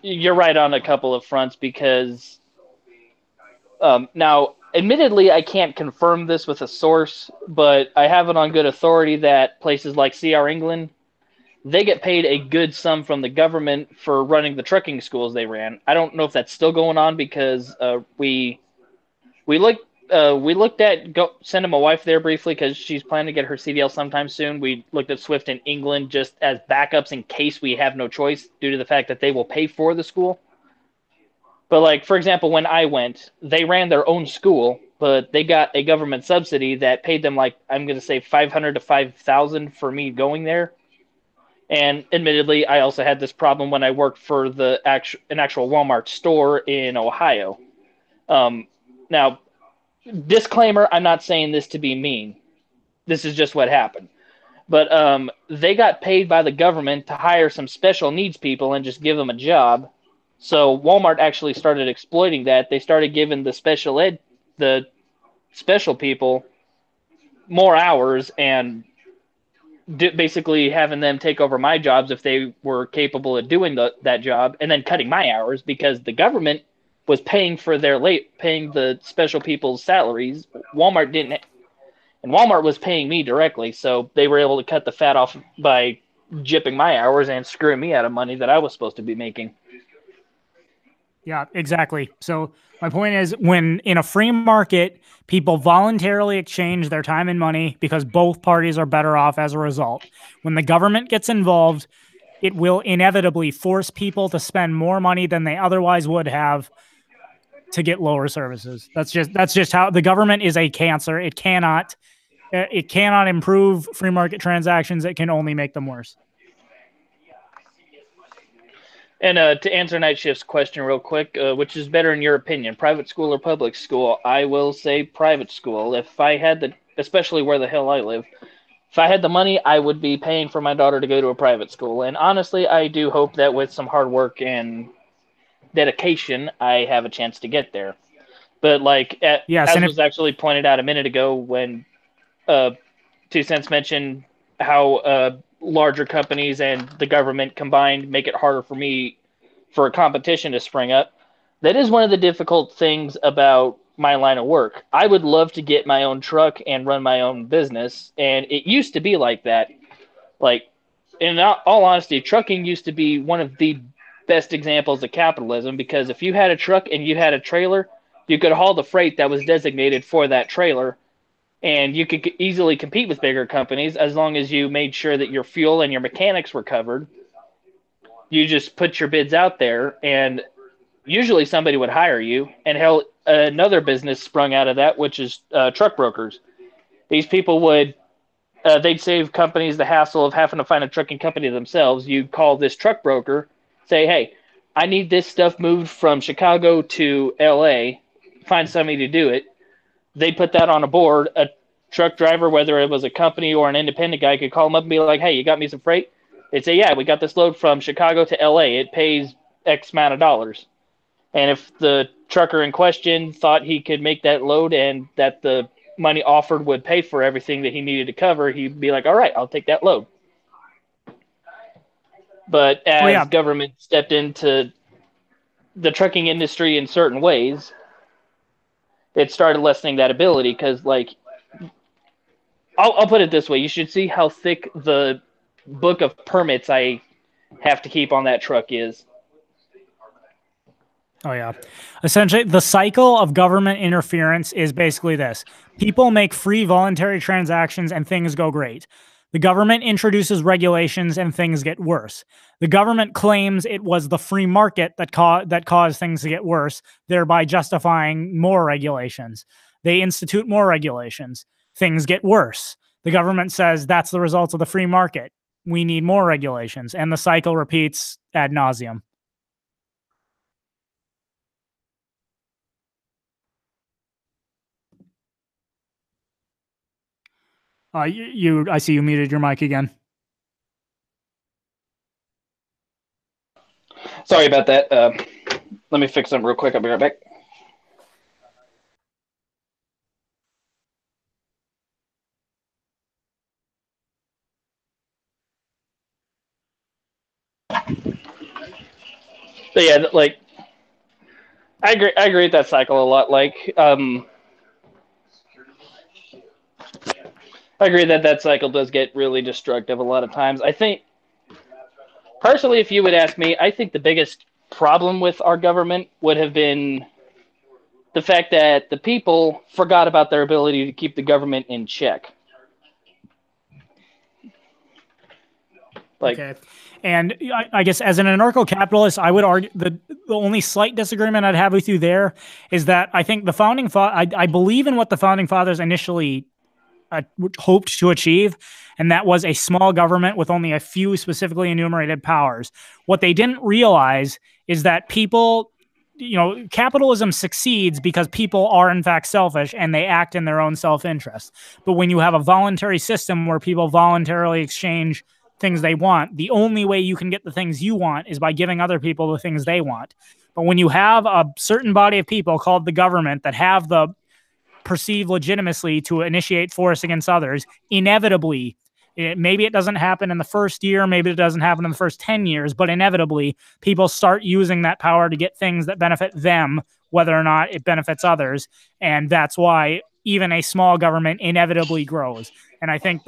you're right on a couple of fronts because now, admittedly, I can't confirm this with a source, but I have it on good authority that places like CR England, they get paid a good sum from the government for running the trucking schools they ran. I don't know if that's still going on because we looked at sending my wife there briefly because she's planning to get her CDL sometime soon. We looked at Swift in England just as backups in case we have no choice due to the fact that they will pay for the school. But like, for example, when I went, they ran their own school, but they got a government subsidy that paid them like I'm going to say 500 to 5,000 for me going there. And admittedly, I also had this problem when I worked for an actual Walmart store in Ohio. Now, disclaimer: I'm not saying this to be mean. This is just what happened. But they got paid by the government to hire some special needs people and just give them a job. So Walmart actually started exploiting that. They started giving the special people more hours and basically having them take over my jobs if they were capable of doing that job, and then cutting my hours because the government was paying for paying the special people's salaries. Walmart didn't, and Walmart was paying me directly, so they were able to cut the fat off by jipping my hours and screwing me out of money that I was supposed to be making. Yeah, exactly. So my point is, when in a free market, people voluntarily exchange their time and money because both parties are better off as a result. When the government gets involved, it will inevitably force people to spend more money than they otherwise would have to get lower services. That's just how the government is a cancer. It cannot improve free market transactions. It can only make them worse. And to answer Night Shift's question real quick, which is better in your opinion, private school or public school? I will say private school. If I had especially where the hell I live, if I had the money, I would be paying for my daughter to go to a private school. And honestly, I do hope that with some hard work and dedication, I have a chance to get there. But like, as was actually pointed out a minute ago when 2 Cents mentioned how larger companies and the government combined make it harder for a competition to spring up. That is one of the difficult things about my line of work. I would love to get my own truck and run my own business, and it used to be like that. Like, in all honesty, trucking used to be one of the best examples of capitalism because if you had a truck and you had a trailer, you could haul the freight that was designated for that trailer, and you could easily compete with bigger companies as long as you made sure that your fuel and your mechanics were covered. You just put your bids out there, and usually somebody would hire you. And hell, another business sprung out of that, which is truck brokers. These people they'd save companies the hassle of having to find a trucking company themselves. You'd call this truck broker, say, hey, I need this stuff moved from Chicago to LA, find somebody to do it. They put that on a board. A truck driver, whether it was a company or an independent guy, could call them up and be like, hey, you got me some freight? They'd say, yeah, we got this load from Chicago to LA. It pays X amount of dollars. And if the trucker in question thought he could make that load and that the money offered would pay for everything that he needed to cover, he'd be like, all right, I'll take that load. But as government stepped into the trucking industry in certain ways, it started lessening that ability because, like, I'll put it this way. You should see how thick the book of permits I have to keep on that truck is. Oh, yeah. Essentially, the cycle of government interference is basically this. People make free voluntary transactions and things go great. The government introduces regulations and things get worse. The government claims it was the free market that caused things to get worse, thereby justifying more regulations. They institute more regulations. Things get worse. The government says that's the result of the free market. We need more regulations. And the cycle repeats ad nauseum. I see you muted your mic again. Sorry about that. Let me fix them real quick. I'll be right back. But yeah, like I agree with that cycle a lot. Like, I agree that that cycle does get really destructive a lot of times. I think, personally, if you would ask me, I think the biggest problem with our government would have been the fact that the people forgot about their ability to keep the government in check. Okay. And I guess as an anarcho-capitalist, I would argue the only slight disagreement I'd have with you there is that I think the I believe in what the founding fathers initially hoped to achieve, and that was a small government with only a few specifically enumerated powers. What they didn't realize is that people, capitalism succeeds because people are in fact selfish and they act in their own self-interest. But when you have a voluntary system where people voluntarily exchange things they want, the only way you can get the things you want is by giving other people the things they want. But when you have a certain body of people called the government that have the perceived legitimacy to initiate force against others, inevitably, maybe it doesn't happen in the first year, maybe it doesn't happen in the first 10 years, but inevitably people start using that power to get things that benefit them, whether or not it benefits others. And that's why even a small government inevitably grows. And I think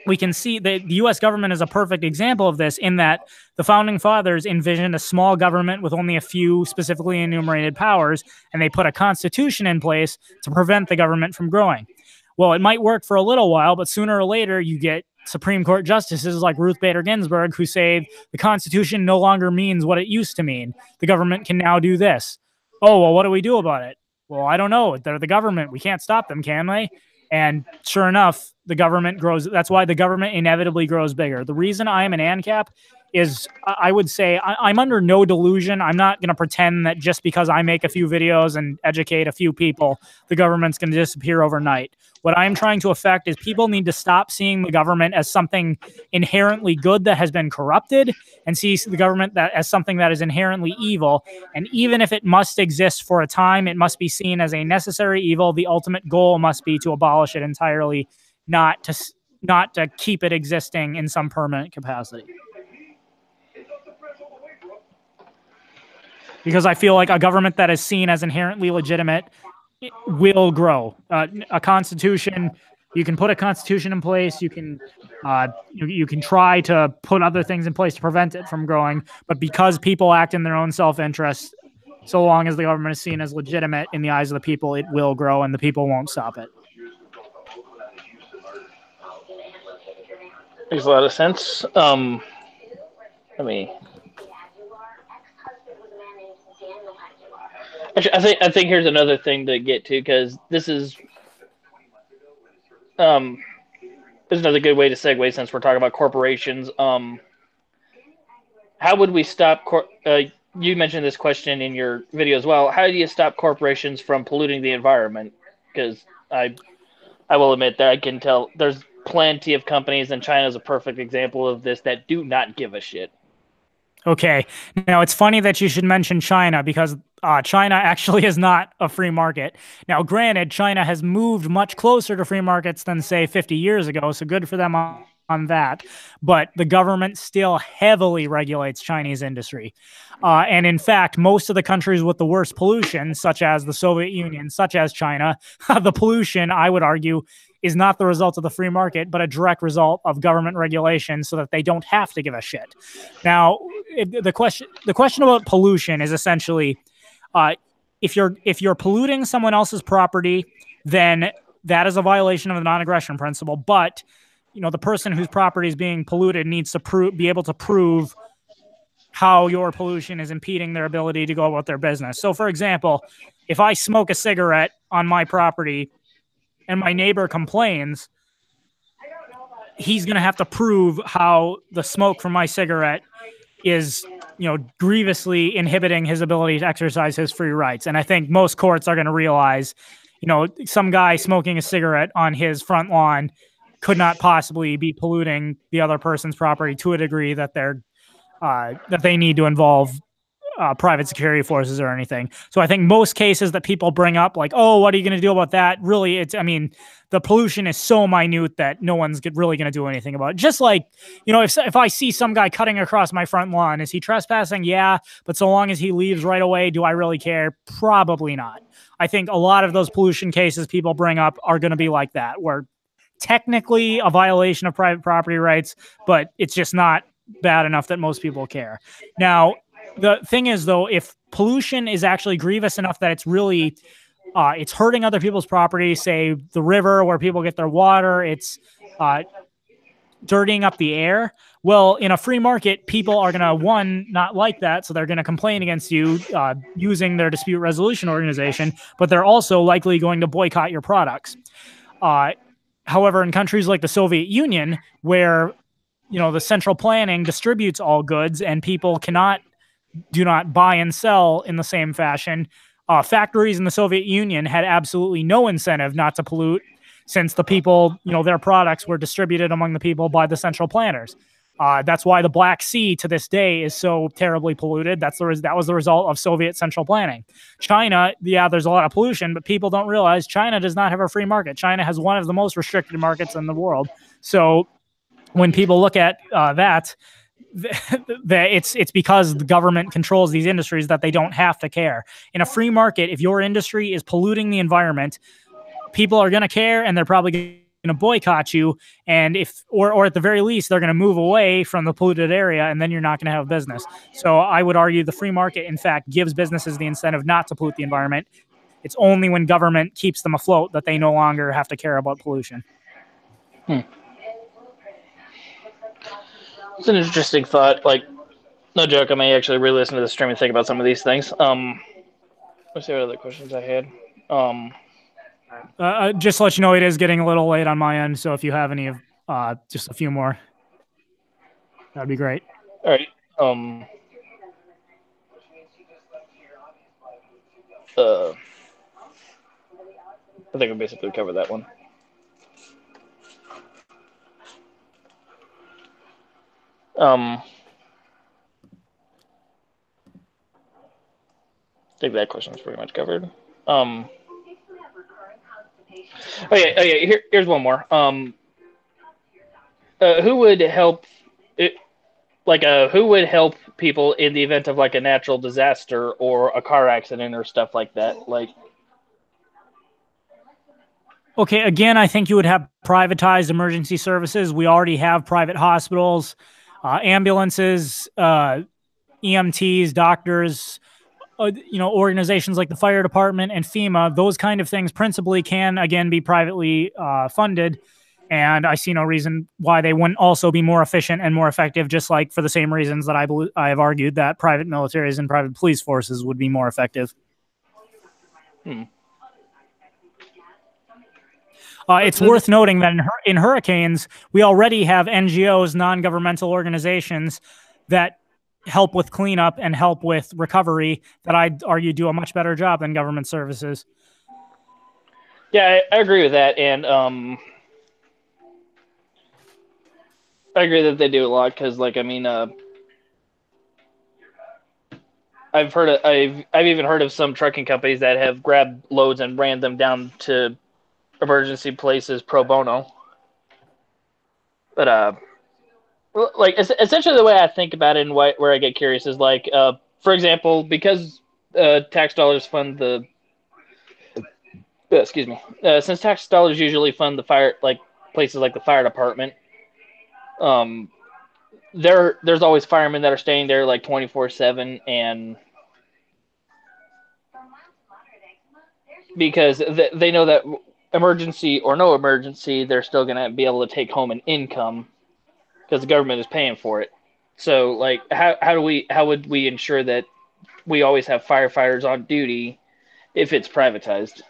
we can see that the U.S. government is a perfect example of this, in that the founding fathers envisioned a small government with only a few specifically enumerated powers, and they put a constitution in place to prevent the government from growing. Well, it might work for a little while, but sooner or later you get Supreme Court justices like Ruth Bader Ginsburg who say the Constitution no longer means what it used to mean. The government can now do this. Oh, well, what do we do about it? Well, I don't know. They're the government. We can't stop them, can they? And sure enough, the government grows. That's why the government inevitably grows bigger. The reason I am an ANCAP is I would say I'm under no delusion. I'm not going to pretend that just because I make a few videos and educate a few people, the government's going to disappear overnight. What I'm trying to affect is people need to stop seeing the government as something inherently good that has been corrupted and see the government as something that is inherently evil. And even if it must exist for a time, it must be seen as a necessary evil. The ultimate goal must be to abolish it entirely, not to keep it existing in some permanent capacity. Because I feel like a government that is seen as inherently legitimate will grow. A constitution, you can put a constitution in place. You can try to put other things in place to prevent it from growing. But because people act in their own self-interest, so long as the government is seen as legitimate in the eyes of the people, it will grow, and the people won't stop it. Makes a lot of sense. Actually, I think here's another thing to get to, because this is another good way to segue since we're talking about corporations. How would we stop? You mentioned this question in your video as well. How do you stop corporations from polluting the environment? Because I will admit that I can tell there's plenty of companies, and China is a perfect example of this, that do not give a shit. Okay. Now, it's funny that you should mention China, because China actually is not a free market. Now, granted, China has moved much closer to free markets than, say, 50 years ago, so good for them on that. But the government still heavily regulates Chinese industry. And in fact, most of the countries with the worst pollution, such as the Soviet Union, such as China, the pollution, I would argue, is not the result of the free market, but a direct result of government regulation so that they don't have to give a shit. Now, the question about pollution is essentially, if you're polluting someone else's property, then that is a violation of the non-aggression principle. But the person whose property is being polluted needs to be able to prove how your pollution is impeding their ability to go about their business. So, for example, if I smoke a cigarette on my property and my neighbor complains, he's going to have to prove how the smoke from my cigarette is, grievously inhibiting his ability to exercise his free rights. And I think most courts are going to realize, some guy smoking a cigarette on his front lawn could not possibly be polluting the other person's property to a degree that they need to involve private security forces or anything. So I think most cases that people bring up, like, oh, what are you going to do about that? Really, I mean, the pollution is so minute that no one's really going to do anything about it. Just like, if I see some guy cutting across my front lawn, is he trespassing? Yeah. But so long as he leaves right away, do I really care? Probably not. I think a lot of those pollution cases people bring up are going to be like that, where technically a violation of private property rights, but it's just not bad enough that most people care. Now, the thing is, though, if pollution is actually grievous enough that it's really it's hurting other people's property, say the river where people get their water, it's dirtying up the air. Well, in a free market, people are going to, one, not like that, so they're going to complain against you using their dispute resolution organization, but they're also likely going to boycott your products. However, in countries like the Soviet Union, where the central planning distributes all goods and people do not buy and sell in the same fashion, factories in the Soviet Union had absolutely no incentive not to pollute, since the people, their products were distributed among the people by the central planners. That's why the Black Sea to this day is so terribly polluted. That was the result of Soviet central planning. China, yeah, there's a lot of pollution, but people don't realize China does not have a free market. China has one of the most restricted markets in the world. So when people look at that, it's because the government controls these industries that they don't have to care. In a free market, if your industry is polluting the environment, people are going to care, and they're probably going to boycott you. And or at the very least, they're going to move away from the polluted area, and then you're not going to have business. So I would argue the free market, in fact, gives businesses the incentive not to pollute the environment. It's only when government keeps them afloat that they no longer have to care about pollution. It's an interesting thought. Like, no joke, I may actually re-listen to the stream and think about some of these things. Let's see what other questions I had. Just to let you know, it is getting a little late on my end, so if you have any of just a few more, that'd be great. All right. I think we basically covered that one. I think that question is pretty much covered. Oh yeah. Here's one more. Who would help? Who would help people in the event of like a natural disaster or a car accident or stuff like that? Like, okay, again, I think you would have privatized emergency services. We already have private hospitals, ambulances, EMTs, doctors. Organizations like the fire department and FEMA, those kind of things principally can, again, be privately funded. And I see no reason why they wouldn't also be more efficient and more effective, just like for the same reasons that I have argued that private militaries and private police forces would be more effective. It's worth noting that in hurricanes, we already have NGOs, non-governmental organizations, that help with cleanup and help with recovery that I'd argue do a much better job than government services. Yeah, I agree with that, and I agree that they do a lot because, like, I mean, I've even heard of some trucking companies that have grabbed loads and ran them down to emergency places pro bono. But like, essentially the way I think about it and where I get curious is like, for example, because tax dollars fund the excuse me, since tax dollars usually fund the fire, like places like the fire department, there's always firemen that are staying there like 24/7, and because they know that emergency or no emergency, they're still gonna be able to take home an income because the government is paying for it. So, like, how would we ensure that we always have firefighters on duty if it's privatized?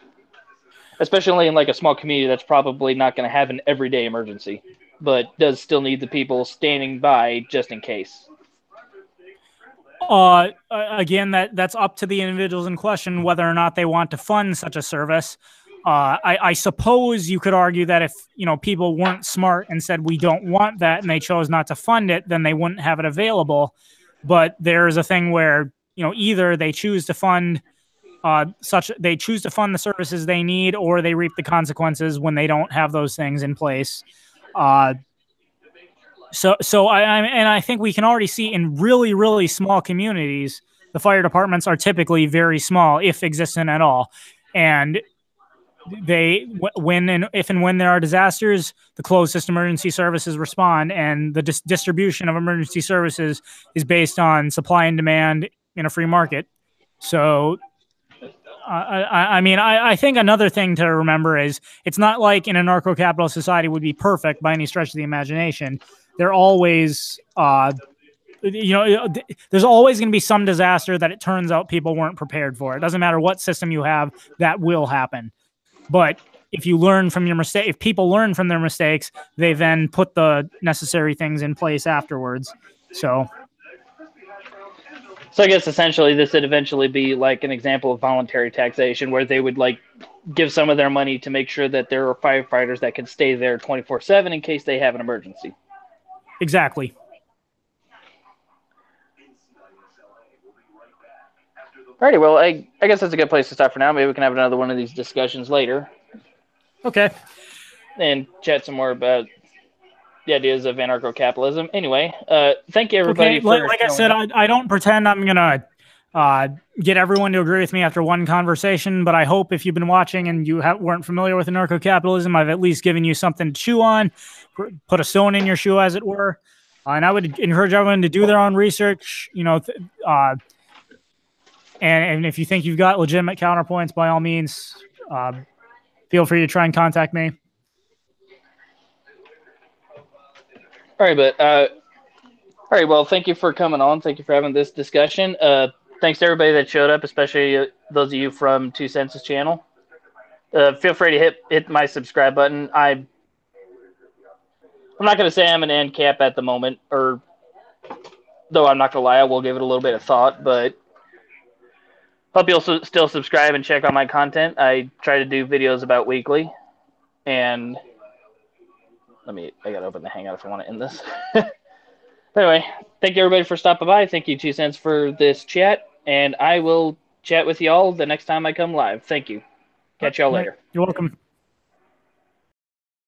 Especially in like a small community that's probably not going to have an everyday emergency, but does still need the people standing by just in case. Again, that's up to the individuals in question whether or not they want to fund such a service. I suppose you could argue that if people weren't smart and said we don't want that and they chose not to fund it, then they wouldn't have it available. But there's a thing where either they choose to fund they choose to fund the services they need, or they reap the consequences when they don't have those things in place. So I think we can already see in really, really small communities, the fire departments are typically very small, if existent at all. And if and when there are disasters, the closest emergency services respond, and the distribution of emergency services is based on supply and demand in a free market. So I think another thing to remember is it's not like an anarcho-capitalist society would be perfect by any stretch of the imagination. They're always, there's always going to be some disaster that it turns out people weren't prepared for. It doesn't matter what system you have, that will happen. But if you learn from your mistake, if people learn from their mistakes, they then put the necessary things in place afterwards. So I guess essentially this would eventually be like an example of voluntary taxation, where they would like give some of their money to make sure that there are firefighters that can stay there 24/7 in case they have an emergency. Exactly. Alrighty, well, I guess that's a good place to stop for now. Maybe we can have another one of these discussions later. Okay. And chat some more about the ideas of anarcho-capitalism. Anyway, thank you, everybody. Okay, like I said, I don't pretend I'm going to get everyone to agree with me after one conversation, but I hope if you've been watching and you weren't familiar with anarcho-capitalism, I've at least given you something to chew on, put a stone in your shoe, as it were. And I would encourage everyone to do their own research, and if you think you've got legitimate counterpoints, by all means, feel free to try and contact me. All right, well, thank you for coming on. Thank you for having this discussion. Thanks to everybody that showed up, especially those of you from Two Senses channel. Feel free to hit my subscribe button. I'm not going to say I'm an ANCAP at the moment, though I'm not going to lie, I will give it a little bit of thought, but hope you'll still subscribe and check out my content. I try to do videos about weekly, and I got to open the Hangout if I want to end this. Anyway, thank you everybody for stopping by. Thank you, 2 Cents, for this chat, and I will chat with y'all the next time I come live. Thank you. Catch y'all later. You're welcome.